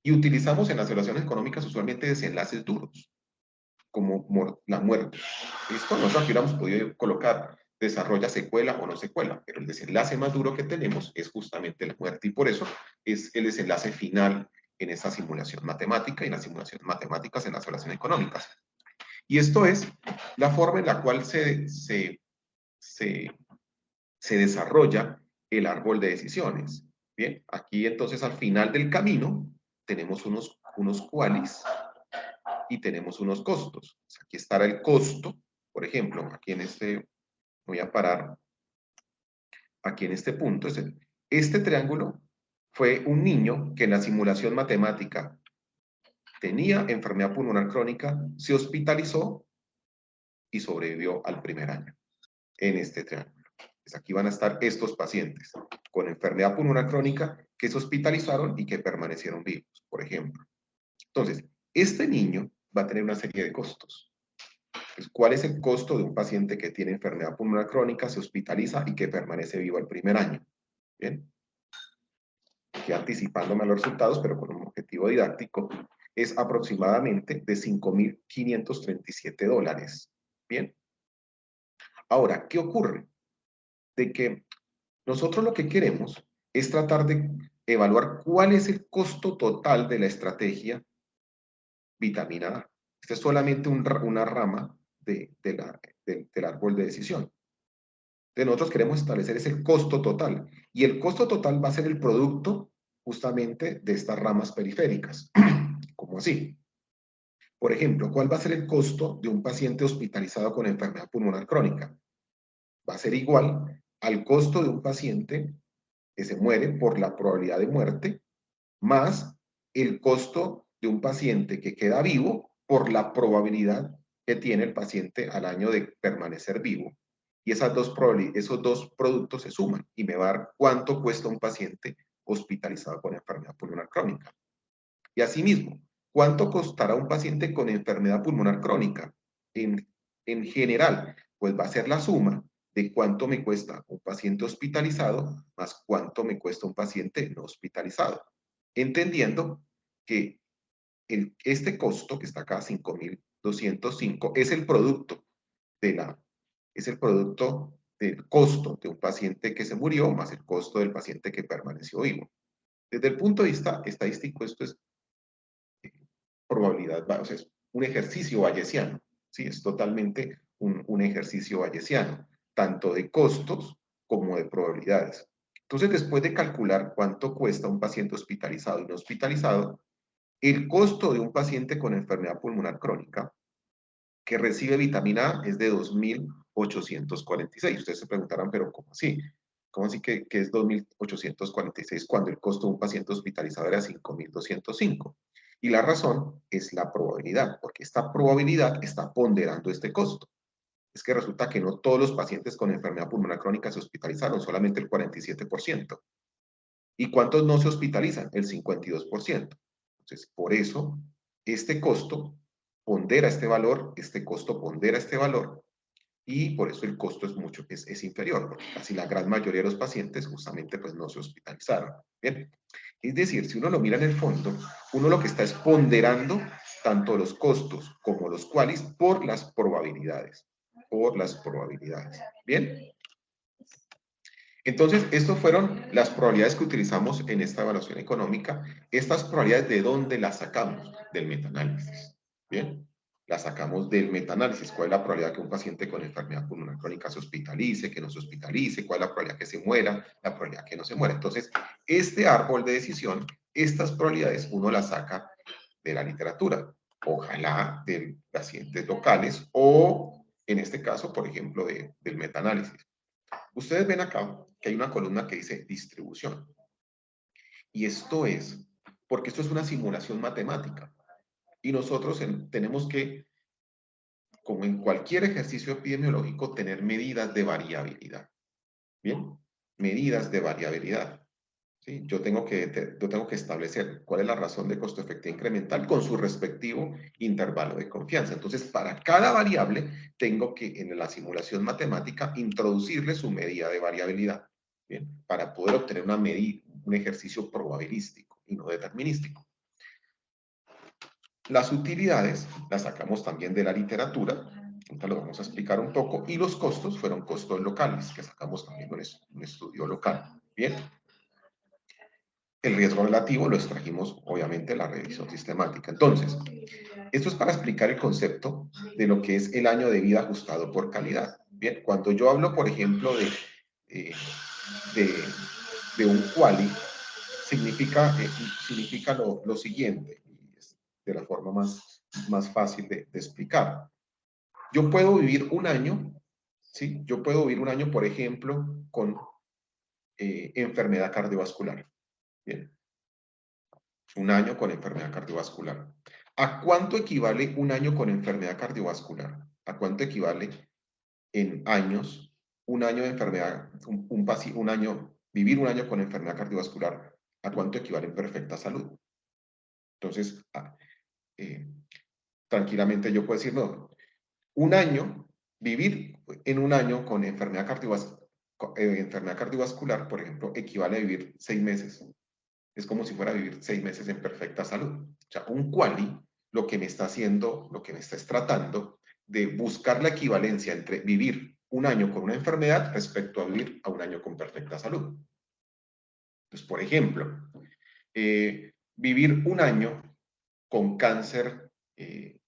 Y utilizamos en las evaluaciones económicas usualmente desenlaces duros, como la muerte. ¿Listo? Nosotros aquí hubiéramos podido colocar desarrolla secuela o no secuela, pero el desenlace más duro que tenemos es justamente la muerte, y por eso es el desenlace final en esa simulación matemática y en las simulaciones matemáticas en las evaluaciones económicas. Y esto es la forma en la cual se desarrolla el árbol de decisiones. Bien, aquí entonces al final del camino tenemos unos qualis y tenemos unos costos. Aquí estará el costo, por ejemplo, aquí en este, voy a parar aquí en este punto. Este triángulo fue un niño que en la simulación matemática tenía enfermedad pulmonar crónica, se hospitalizó y sobrevivió al primer año en este triángulo. Pues aquí van a estar estos pacientes con enfermedad pulmonar crónica que se hospitalizaron y que permanecieron vivos, por ejemplo. Entonces, este niño va a tener una serie de costos. Pues, ¿cuál es el costo de un paciente que tiene enfermedad pulmonar crónica, se hospitaliza y que permanece vivo el primer año? Bien. Aquí anticipándome a los resultados, pero con un objetivo didáctico, es aproximadamente de $5.537. Bien. Ahora, ¿qué ocurre? De que nosotros lo que queremos es tratar de evaluar cuál es el costo total de la estrategia vitamina A. Esta es solamente una rama del árbol de decisión. Entonces nosotros queremos establecer ese costo total, y el costo total va a ser el producto justamente de estas ramas periféricas. ¿Cómo así? Por ejemplo, ¿cuál va a ser el costo de un paciente hospitalizado con enfermedad pulmonar crónica? Va a ser igual al costo de un paciente que se muere por la probabilidad de muerte, más el costo de un paciente que queda vivo por la probabilidad que tiene el paciente al año de permanecer vivo. Y esos dos productos se suman y me va a dar cuánto cuesta un paciente hospitalizado con enfermedad pulmonar crónica. Y asimismo, ¿cuánto costará un paciente con enfermedad pulmonar crónica? En general, pues va a ser la suma de cuánto me cuesta un paciente hospitalizado más cuánto me cuesta un paciente no hospitalizado. Entendiendo que este costo que está acá, 5.205, es el producto del costo de un paciente que se murió más el costo del paciente que permaneció vivo. Desde el punto de vista estadístico, esto es probabilidad, o sea, es un ejercicio bayesiano, ¿sí? Es totalmente un ejercicio bayesiano, tanto de costos como de probabilidades. Entonces, después de calcular cuánto cuesta un paciente hospitalizado y no hospitalizado, el costo de un paciente con enfermedad pulmonar crónica que recibe vitamina A es de 2.846. Ustedes se preguntarán, pero ¿cómo así? ¿Cómo así que es 2.846 cuando el costo de un paciente hospitalizado era 5.205? Y la razón es la probabilidad, porque esta probabilidad está ponderando este costo. Es que resulta que no todos los pacientes con enfermedad pulmonar crónica se hospitalizaron, solamente el 47%. ¿Y cuántos no se hospitalizan? El 52%. Entonces, por eso, este costo pondera este valor, este costo pondera este valor, y por eso el costo es inferior, porque casi la gran mayoría de los pacientes justamente pues no se hospitalizaron. Bien. Es decir, si uno lo mira en el fondo, uno lo que está es ponderando tanto los costos como los qualis por las probabilidades. Por las probabilidades. Bien. Entonces, estas fueron las probabilidades que utilizamos en esta evaluación económica. Estas probabilidades, ¿de dónde las sacamos? Del metaanálisis. ¿Bien? Las sacamos del metaanálisis. ¿Cuál es la probabilidad que un paciente con enfermedad pulmonar crónica se hospitalice, que no se hospitalice? ¿Cuál es la probabilidad que se muera? La probabilidad que no se muera. Entonces, este árbol de decisión estas probabilidades uno las saca de la literatura, ojalá de pacientes locales o, en este caso, por ejemplo, del metaanálisis. Ustedes ven acá que hay una columna que dice distribución. Y esto es, porque esto es una simulación matemática. Y nosotros tenemos que, como en cualquier ejercicio epidemiológico, tener medidas de variabilidad. ¿Bien? Medidas de variabilidad. ¿Sí? Yo tengo que establecer cuál es la razón de costo-efectividad incremental con su respectivo intervalo de confianza. Entonces, para cada variable, tengo que, en la simulación matemática, introducirle su medida de variabilidad. ¿Bien? Para poder obtener una medida, un ejercicio probabilístico y no determinístico. Las utilidades las sacamos también de la literatura, ahorita lo vamos a explicar un poco, y los costos fueron costos locales, que sacamos también de un estudio local. Bien. El riesgo relativo lo extrajimos, obviamente, de la revisión sistemática. Entonces, esto es para explicar el concepto de lo que es el año de vida ajustado por calidad. Bien, cuando yo hablo, por ejemplo, de un quali, significa lo siguiente, de la forma más fácil de explicar. Yo puedo vivir un año, ¿sí? Yo puedo vivir un año, por ejemplo, con enfermedad cardiovascular. Bien. Un año con enfermedad cardiovascular. ¿A cuánto equivale un año con enfermedad cardiovascular? ¿A cuánto equivale en años un año de enfermedad, vivir un año con enfermedad cardiovascular? ¿A cuánto equivale en perfecta salud? Entonces, tranquilamente yo puedo decir, no, un año, vivir en un año con enfermedad cardiovascular, por ejemplo, equivale a vivir 6 meses. Es como si fuera a vivir 6 meses en perfecta salud. O sea, un quali lo que me está haciendo, lo que me está es tratando de buscar la equivalencia entre vivir un año con una enfermedad respecto a vivir a un año con perfecta salud. Entonces, por ejemplo, vivir un año con cáncer de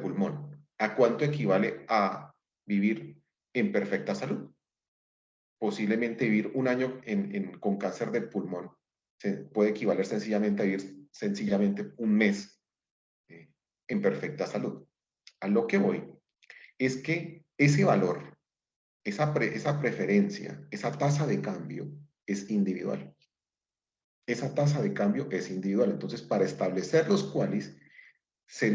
pulmón, ¿a cuánto equivale a vivir en perfecta salud? Posiblemente vivir un año con cáncer de pulmón puede equivaler sencillamente a vivir un mes en perfecta salud. A lo que voy es que ese valor, esa preferencia, esa tasa de cambio es individual. Esa tasa de cambio es individual. Entonces, para establecer los qualis se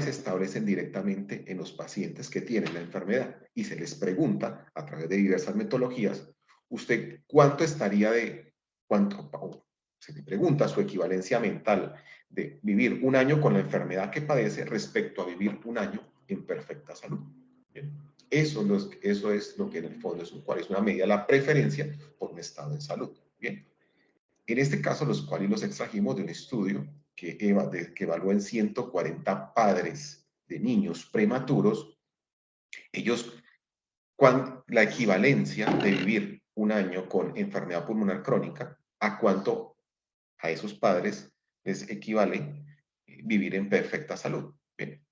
establecen directamente en los pacientes que tienen la enfermedad y se les pregunta a través de diversas metodologías, ¿usted cuánto estaría se le pregunta su equivalencia mental de vivir un año con la enfermedad que padece respecto a vivir un año en perfecta salud? Bien. Eso es lo que en el fondo es una medida de la preferencia por un estado de salud. Bien. En este caso, los cuales los extrajimos de un estudio que evaluó en 140 padres de niños prematuros. Ellos, la equivalencia de vivir un año con enfermedad pulmonar crónica, a cuánto a esos padres les equivale vivir en perfecta salud. Bien.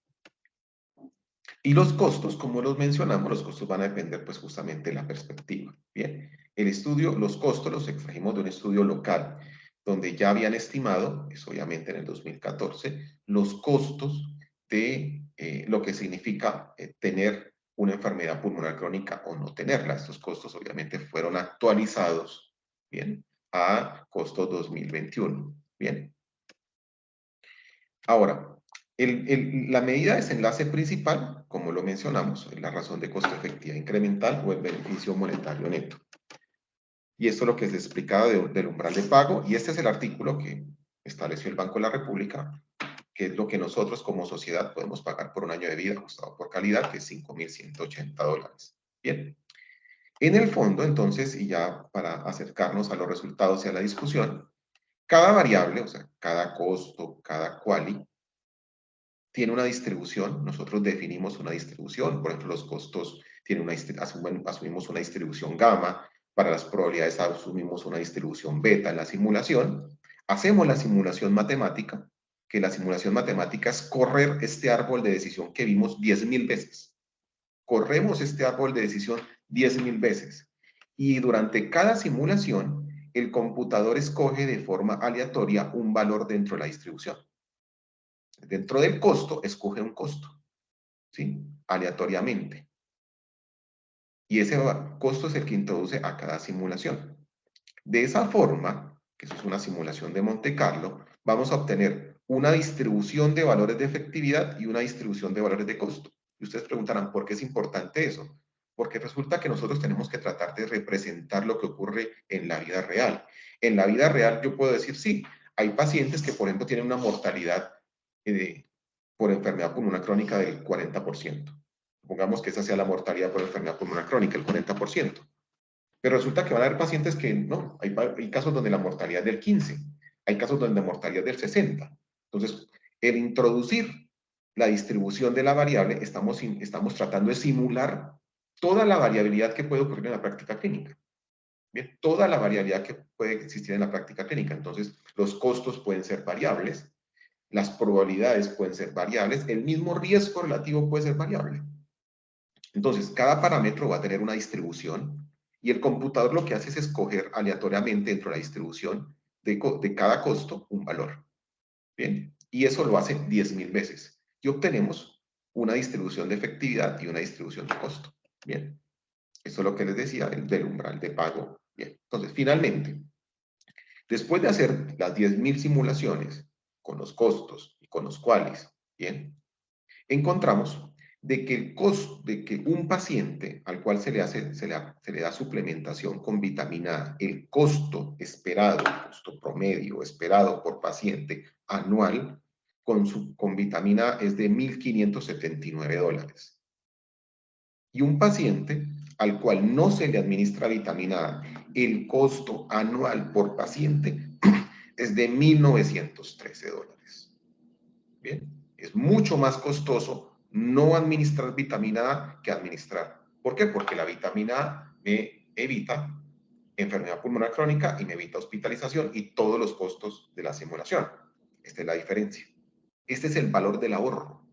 Y los costos, como los mencionamos, los costos van a depender pues justamente de la perspectiva. Bien, el estudio, los costos los extrajimos de un estudio local, donde ya habían estimado, es obviamente en el 2014, los costos de lo que significa tener una enfermedad pulmonar crónica o no tenerla. Estos costos obviamente fueron actualizados, bien, a costos 2021. Bien. Ahora, la medida de desenlace principal, como lo mencionamos, es la razón de costo efectiva incremental o el beneficio monetario neto. Y esto es lo que se explicaba del umbral de pago, y este es el artículo que estableció el Banco de la República, que es lo que nosotros como sociedad podemos pagar por un año de vida ajustado por calidad, que es $5.180. Bien. En el fondo, entonces, y ya para acercarnos a los resultados y a la discusión, cada variable, o sea, cada costo, cada quali, tiene una distribución. Nosotros definimos una distribución. Por ejemplo, los costos asumimos una distribución gamma. Para las probabilidades asumimos una distribución beta en la simulación. Hacemos la simulación matemática, que la simulación matemática es correr este árbol de decisión que vimos 10.000 veces. Corremos este árbol de decisión 10.000 veces. Y durante cada simulación, el computador escoge de forma aleatoria un valor dentro de la distribución. Dentro del costo, escoge un costo, ¿sí? Aleatoriamente. Y ese costo es el que introduce a cada simulación. De esa forma, que eso es una simulación de Monte Carlo, vamos a obtener una distribución de valores de efectividad y una distribución de valores de costo. Y ustedes preguntarán, ¿por qué es importante eso? Porque resulta que nosotros tenemos que tratar de representar lo que ocurre en la vida real. En la vida real yo puedo decir, sí, hay pacientes que, por ejemplo, tienen una mortalidad por enfermedad pulmonar crónica del 40%. Supongamos que esa sea la mortalidad por enfermedad pulmonar crónica, el 40%. Pero resulta que van a haber pacientes que no, hay casos donde la mortalidad es del 15, hay casos donde la mortalidad es del 60. Entonces, el introducir la distribución de la variable, estamos tratando de simular toda la variabilidad que puede ocurrir en la práctica clínica. Bien, toda la variabilidad que puede existir en la práctica clínica. Entonces, los costos pueden ser variables, las probabilidades pueden ser variables, el mismo riesgo relativo puede ser variable. Entonces, cada parámetro va a tener una distribución y el computador lo que hace es escoger aleatoriamente dentro de la distribución de cada costo un valor. Bien, y eso lo hace 10.000 veces. Y obtenemos una distribución de efectividad y una distribución de costo. Bien, eso es lo que les decía del umbral de pago. Bien, entonces, finalmente, después de hacer las 10.000 simulaciones con los costos y con los cuales, bien, encontramos de que el costo, de que un paciente al cual se le da suplementación con vitamina A, el costo esperado, el costo promedio esperado por paciente anual con vitamina A es de $1.579. Y un paciente al cual no se le administra vitamina A, el costo anual por paciente es de $1.913. Bien, es mucho más costoso no administrar vitamina A que administrar. ¿Por qué? Porque la vitamina A me evita enfermedad pulmonar crónica y me evita hospitalización y todos los costos de la simulación. Esta es la diferencia. Este es el valor del ahorro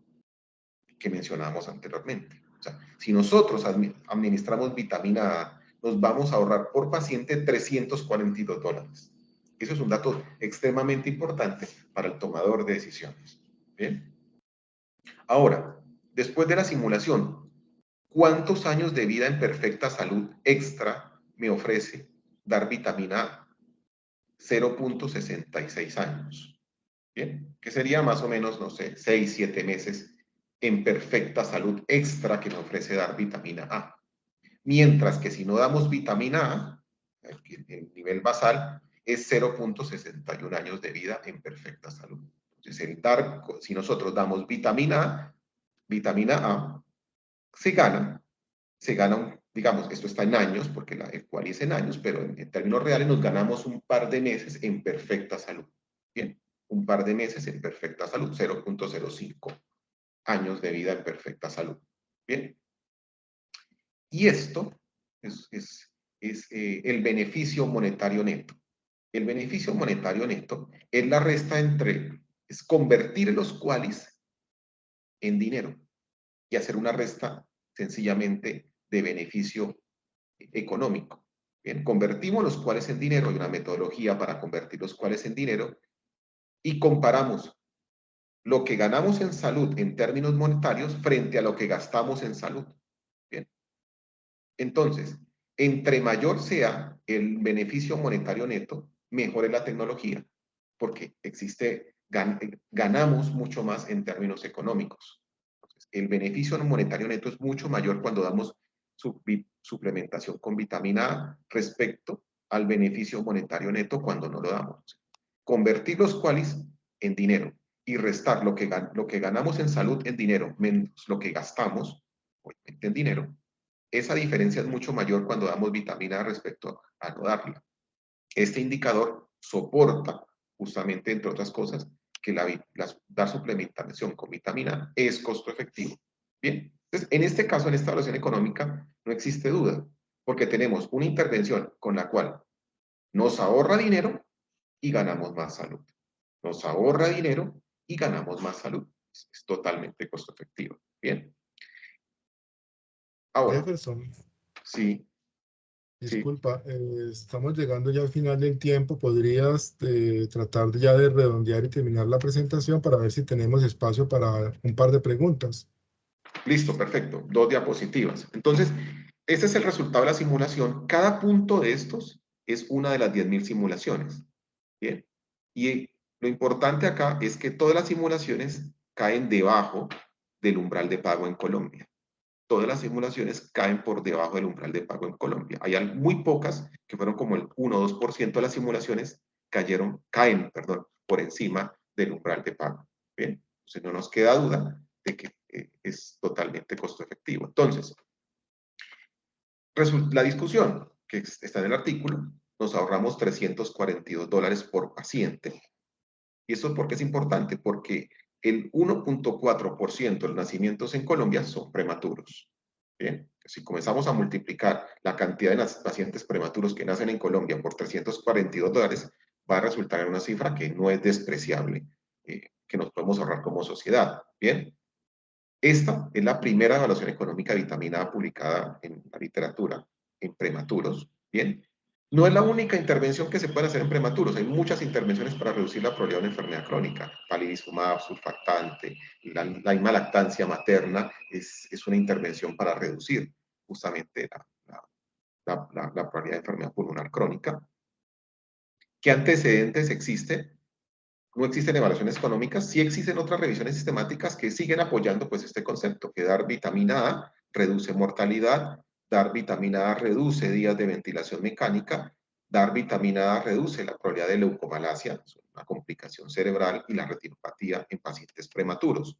que mencionábamos anteriormente. O sea, si nosotros administramos vitamina A, nos vamos a ahorrar por paciente $342. Eso es un dato extremadamente importante para el tomador de decisiones. Bien. Ahora, después de la simulación, ¿cuántos años de vida en perfecta salud extra me ofrece dar vitamina A? 0.66 años. Bien, que sería más o menos, no sé, 6, 7 meses en perfecta salud extra que me ofrece dar vitamina A. Mientras que si no damos vitamina A, el nivel basal es 0.61 años de vida en perfecta salud. Entonces, si nosotros damos vitamina A, se gana digamos, esto está en años, porque el cual es en años, pero en términos reales nos ganamos un par de meses en perfecta salud. Bien, un par de meses en perfecta salud, 0.05 años de vida en perfecta salud. Bien, y esto es el beneficio monetario neto. El beneficio monetario neto es la resta es convertir los cuales en dinero y hacer una resta sencillamente de beneficio económico. Bien, convertimos los cuales en dinero, hay una metodología para convertir los cuales en dinero y comparamos lo que ganamos en salud en términos monetarios frente a lo que gastamos en salud. Bien. Entonces, entre mayor sea el beneficio monetario neto, mejor es la tecnología, porque ganamos mucho más en términos económicos. Entonces, el beneficio monetario neto es mucho mayor cuando damos suplementación con vitamina A respecto al beneficio monetario neto cuando no lo damos. Convertir los cuales en dinero y restar lo que ganamos en salud en dinero menos lo que gastamos obviamente en dinero, esa diferencia es mucho mayor cuando damos vitamina A respecto a no darla. Este indicador soporta justamente, entre otras cosas, que dar suplementación con vitamina A es costo efectivo. Bien, entonces, en este caso, en esta evaluación económica, no existe duda, porque tenemos una intervención con la cual nos ahorra dinero y ganamos más salud. Nos ahorra dinero y ganamos más salud. Es totalmente costo efectivo. Bien. Ahora, Jefferson, sí. Sí, Disculpa, estamos llegando ya al final del tiempo. ¿Podrías tratar ya de redondear y terminar la presentación para ver si tenemos espacio para un par de preguntas? listo, perfecto. 2 diapositivas. Entonces, este es el resultado de la simulación. Cada punto de estos es una de las 10.000 simulaciones. Bien. Y lo importante acá es que todas las simulaciones caen debajo del umbral de pago en Colombia. Todas las simulaciones caen por debajo del umbral de pago en Colombia. Hay muy pocas que fueron como el 1 o 2% de las simulaciones caen, perdón, por encima del umbral de pago. Bien, entonces no nos queda duda de que es totalmente costo efectivo. Entonces, la discusión que está en el artículo, nos ahorramos $342 por paciente. ¿Y eso por qué es importante? Porque el 1.4% de los nacimientos en Colombia son prematuros. Bien, si comenzamos a multiplicar la cantidad de pacientes prematuros que nacen en Colombia por $342, va a resultar en una cifra que no es despreciable, que nos podemos ahorrar como sociedad. Bien, esta es la primera evaluación económica de vitamina A publicada en la literatura en prematuros. Bien, no es la única intervención que se puede hacer en prematuros. Hay muchas intervenciones para reducir la probabilidad de una enfermedad crónica. Palivizumab, surfactante, la misma lactancia materna es una intervención para reducir justamente la probabilidad de enfermedad pulmonar crónica. ¿Qué antecedentes existen? No existen evaluaciones económicas, sí existen otras revisiones sistemáticas que siguen apoyando pues este concepto, que dar vitamina A reduce mortalidad, dar vitamina A reduce días de ventilación mecánica, dar vitamina A reduce la probabilidad de leucomalacia, una complicación cerebral, y la retinopatía en pacientes prematuros.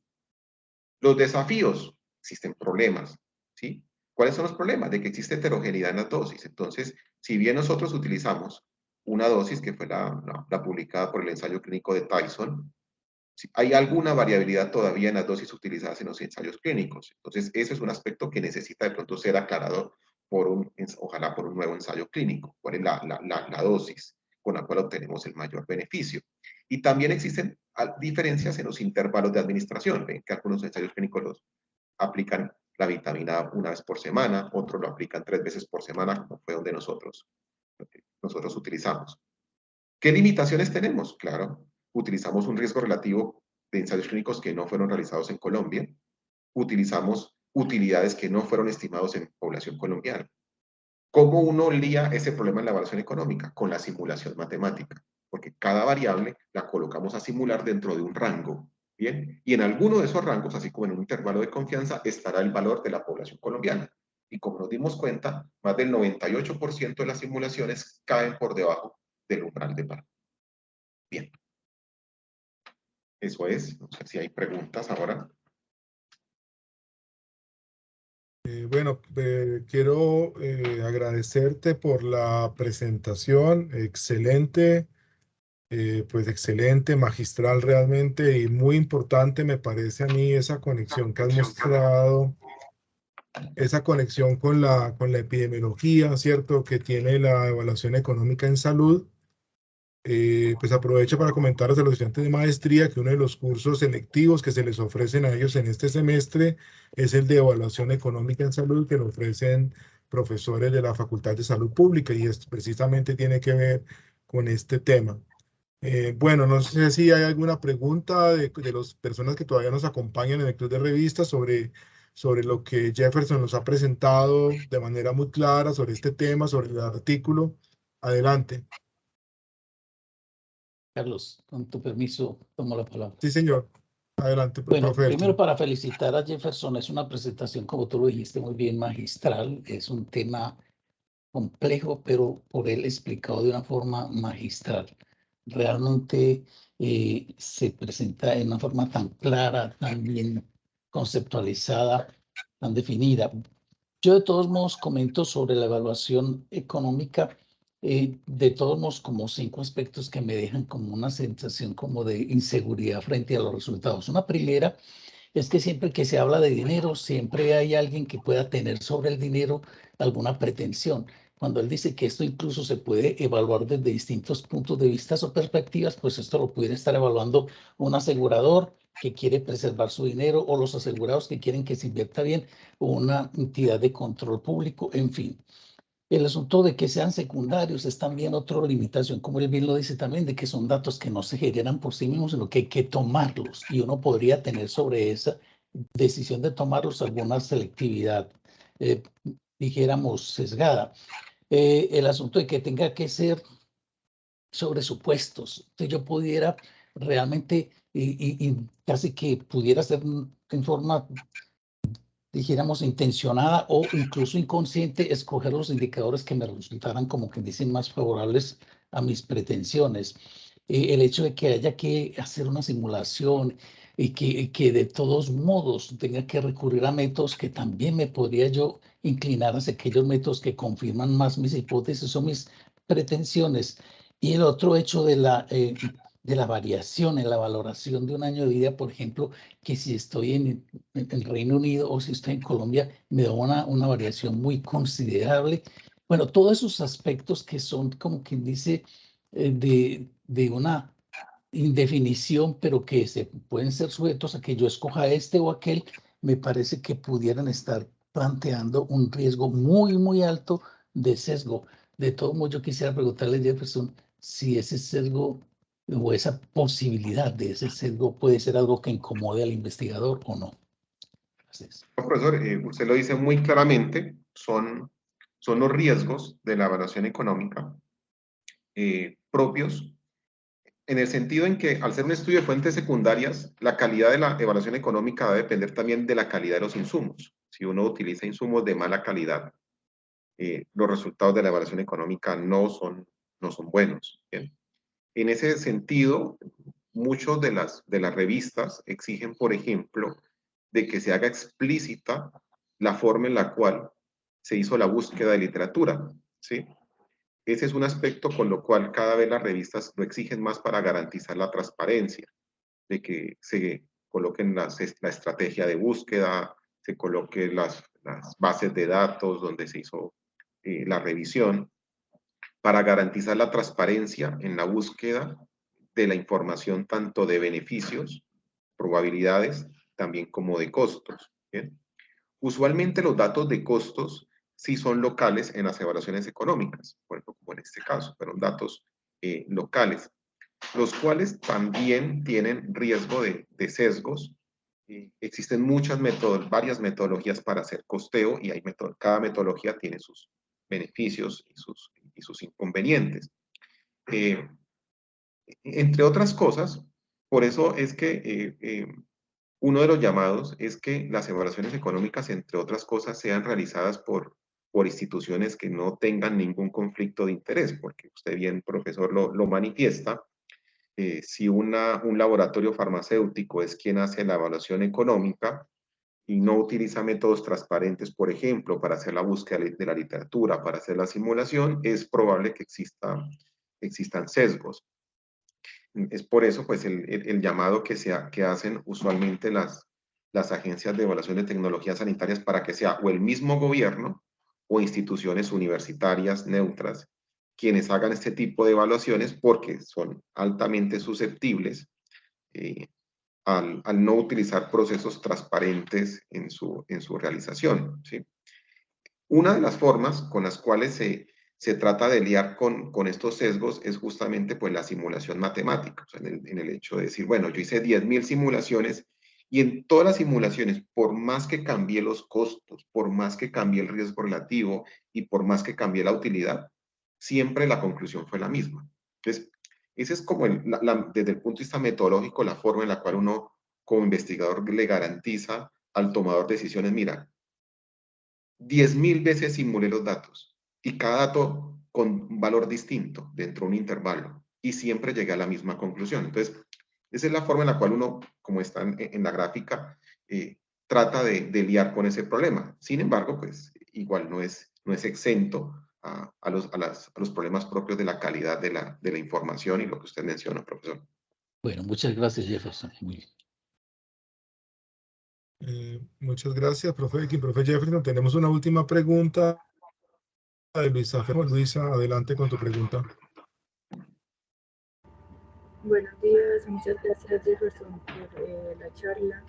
Los desafíos, existen problemas, ¿sí? ¿Cuáles son los problemas? De que existe heterogeneidad en las dosis. Entonces, si bien nosotros utilizamos una dosis que fue la publicada por el ensayo clínico de Tyson, hay alguna variabilidad todavía en las dosis utilizadas en los ensayos clínicos. Entonces, ese es un aspecto que necesita de pronto ser aclarado ojalá por un nuevo ensayo clínico. ¿Cuál es la dosis con la cual obtenemos el mayor beneficio? Y también existen diferencias en los intervalos de administración. Ven que algunos ensayos clínicos los aplican la vitamina A una vez por semana, otros lo aplican 3 veces por semana, como fue donde nosotros utilizamos. ¿Qué limitaciones tenemos? Claro, utilizamos un riesgo relativo de ensayos clínicos que no fueron realizados en Colombia, utilizamos utilidades que no fueron estimados en población colombiana. ¿Cómo uno lía ese problema en la evaluación económica? Con la simulación matemática, porque cada variable la colocamos a simular dentro de un rango, ¿bien? Y en alguno de esos rangos, así como en un intervalo de confianza, estará el valor de la población colombiana. Y como nos dimos cuenta, más del 98% de las simulaciones caen por debajo del umbral de paro. Bien, eso es. No sé si hay preguntas ahora. Bueno, quiero agradecerte por la presentación, excelente, pues excelente, magistral realmente y muy importante me parece a mí esa conexión que has mostrado, esa conexión con la epidemiología, ¿cierto? Que tiene la evaluación económica en salud. Pues aprovecho para comentarles a los estudiantes de maestría que uno de los cursos selectivos que se les ofrecen a ellos en este semestre es el de evaluación económica en salud que lo ofrecen profesores de la Facultad de Salud Pública y esto precisamente tiene que ver con este tema. Bueno, no sé si hay alguna pregunta de las personas que todavía nos acompañan en el club de revistas sobre lo que Jefferson nos ha presentado de manera muy clara sobre este tema, sobre el artículo. Adelante. Carlos, con tu permiso, tomo la palabra. Sí, señor. Adelante, Bueno, profe. primero para felicitar a Jefferson, es una presentación, como tú lo dijiste muy bien, magistral. Es un tema complejo, pero por él explicado de una forma magistral. Realmente se presenta en una forma tan clara, tan bien conceptualizada, tan definida. Yo de todos modos comento sobre la evaluación económica, de todos modos como 5 aspectos que me dejan como una sensación como de inseguridad frente a los resultados. Una primera es que siempre que se habla de dinero, siempre hay alguien que pueda tener sobre el dinero alguna pretensión. Cuando él dice que esto incluso se puede evaluar desde distintos puntos de vista o perspectivas, pues esto lo pudiera estar evaluando un asegurador que quiere preservar su dinero o los asegurados que quieren que se invierta bien o una entidad de control público, en fin. El asunto de que sean secundarios es también otra limitación, como él bien lo dice también, de que son datos que no se generan por sí mismos, sino que hay que tomarlos y uno podría tener sobre esa decisión de tomarlos alguna selectividad, dijéramos, sesgada. El asunto de que tenga que ser sobre supuestos. Si yo pudiera realmente y casi que pudiera ser en forma, dijéramos, intencionada o incluso inconsciente, escoger los indicadores que me resultaran, como que dicen, más favorables a mis pretensiones. El hecho de que haya que hacer una simulación y que de todos modos tenga que recurrir a métodos que también me podría yo inclinar hacia aquellos métodos que confirman más mis hipótesis o mis pretensiones. Y el otro hecho de la variación en la valoración de un año de vida, por ejemplo, que si estoy en Reino Unido o si estoy en Colombia, me da una variación muy considerable. Bueno, todos esos aspectos que son, como quien dice, de una indefinición, pero que se pueden ser sujetos a que yo escoja este o aquel, me parece que pudieran estar planteando un riesgo muy, muy alto de sesgo. De todo modo, yo quisiera preguntarle a Jefferson si ese sesgo o esa posibilidad de ese sesgo puede ser algo que incomode al investigador o no. Gracias. No, profesor, usted lo dice muy claramente, son los riesgos de la evaluación económica propios, en el sentido en que al ser un estudio de fuentes secundarias, la calidad de la evaluación económica va a depender también de la calidad de los insumos. Si uno utiliza insumos de mala calidad, los resultados de la evaluación económica no son buenos. ¿Bien? En ese sentido, muchas de las revistas exigen, por ejemplo, de que se haga explícita la forma en la cual se hizo la búsqueda de literatura, ¿sí? Ese es un aspecto con lo cual cada vez las revistas lo exigen más para garantizar la transparencia, de que se coloquen la estrategia de búsqueda, se coloquen las bases de datos donde se hizo la revisión, para garantizar la transparencia en la búsqueda de la información tanto de beneficios, probabilidades, también como de costos. ¿Bien? Usualmente los datos de costos sí son locales en las evaluaciones económicas, por ejemplo, como en este caso, fueron datos locales, los cuales también tienen riesgo de sesgos. Existen varias metodologías para hacer costeo y cada metodología tiene sus beneficios y sus inconvenientes. Entre otras cosas, por eso es que uno de los llamados es que las evaluaciones económicas, entre otras cosas, sean realizadas por instituciones que no tengan ningún conflicto de interés, porque usted bien, profesor, lo manifiesta. Si un laboratorio farmacéutico es quien hace la evaluación económica y no utiliza métodos transparentes, por ejemplo, para hacer la búsqueda de la literatura, para hacer la simulación, es probable que existan sesgos. Es por eso, pues, el llamado que hacen usualmente las agencias de evaluación de tecnologías sanitarias para que sea o el mismo gobierno o instituciones universitarias neutras quienes hagan este tipo de evaluaciones, porque son altamente susceptibles al no utilizar procesos transparentes en su realización, ¿sí? Una de las formas con las cuales se trata de lidiar con estos sesgos es justamente pues la simulación matemática, o sea, en el hecho de decir, bueno, yo hice 10,000 simulaciones y en todas las simulaciones, por más que cambié los costos, por más que cambié el riesgo relativo y por más que cambié la utilidad, siempre la conclusión fue la misma. Entonces, ese es como desde el punto de vista metodológico la forma en la cual uno como investigador le garantiza al tomador de decisiones, mira, 10,000 veces simulé los datos y cada dato con un valor distinto dentro de un intervalo y siempre llegué a la misma conclusión. Entonces, esa es la forma en la cual uno, como está en la gráfica, trata de lidiar con ese problema. Sin embargo, pues igual no es exento a los problemas propios de la calidad de la información y lo que usted menciona, profesor. Bueno, muchas gracias, Jefferson. Muy bien. Muchas gracias, profe Jefferson. Tenemos una última pregunta de Luisa. Luisa, adelante con tu pregunta. Buenos días, muchas gracias Jefferson por la charla.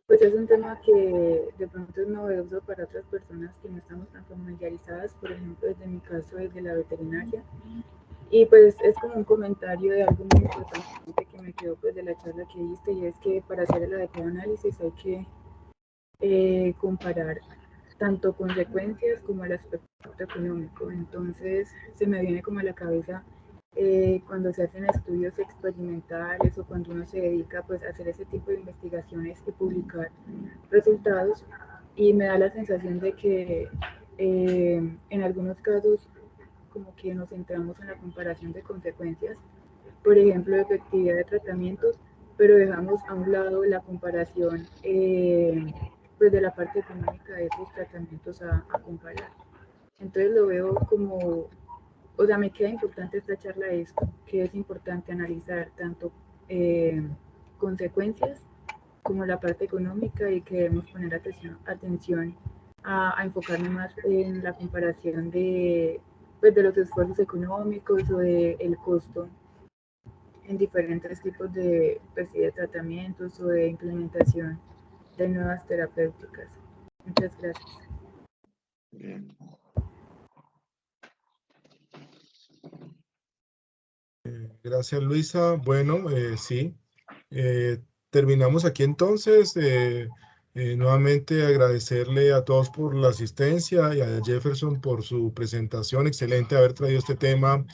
pues es un tema que de pronto es novedoso para otras personas que no estamos tan familiarizadas, por ejemplo, desde mi caso, desde la veterinaria. Y pues es como un comentario de algo muy importante que me quedó pues de la charla que diste, y es que para hacer el adecuado análisis hay que comparar tanto consecuencias como el aspecto económico. Entonces se me viene como a la cabeza cuando se hacen estudios experimentales o cuando uno se dedica pues a hacer ese tipo de investigaciones y publicar resultados, y me da la sensación de que en algunos casos como que nos centramos en la comparación de consecuencias, por ejemplo, de efectividad de tratamientos, pero dejamos a un lado la comparación pues de la parte económica de esos tratamientos a comparar. Entonces lo veo como, o sea, me queda importante esta charla de esto, que es importante analizar tanto consecuencias como la parte económica, y que debemos poner atención a enfocarnos más en la comparación de, pues, de los esfuerzos económicos o del costo en diferentes tipos de, pues, de tratamientos o de implementación de nuevas terapéuticas. Muchas gracias. Bien. Gracias, Luisa. Bueno, sí, terminamos aquí entonces. Nuevamente agradecerle a todos por la asistencia y a Jefferson por su presentación. Excelente haber traído este tema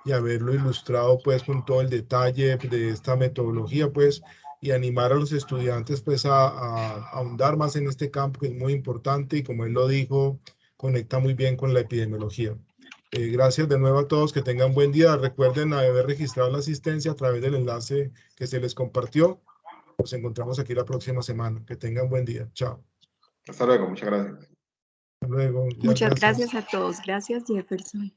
y haberlo ilustrado pues con todo el detalle de esta metodología, pues, y animar a los estudiantes pues a ahondar más en este campo, que es muy importante y, como él lo dijo, conecta muy bien con la epidemiología. Gracias de nuevo a todos, que tengan buen día. Recuerden haber registrado la asistencia a través del enlace que se les compartió. Nos encontramos aquí la próxima semana. Que tengan buen día. Chao. Hasta luego, muchas gracias. Hasta luego. Muchas gracias a todos. Gracias, Jefferson.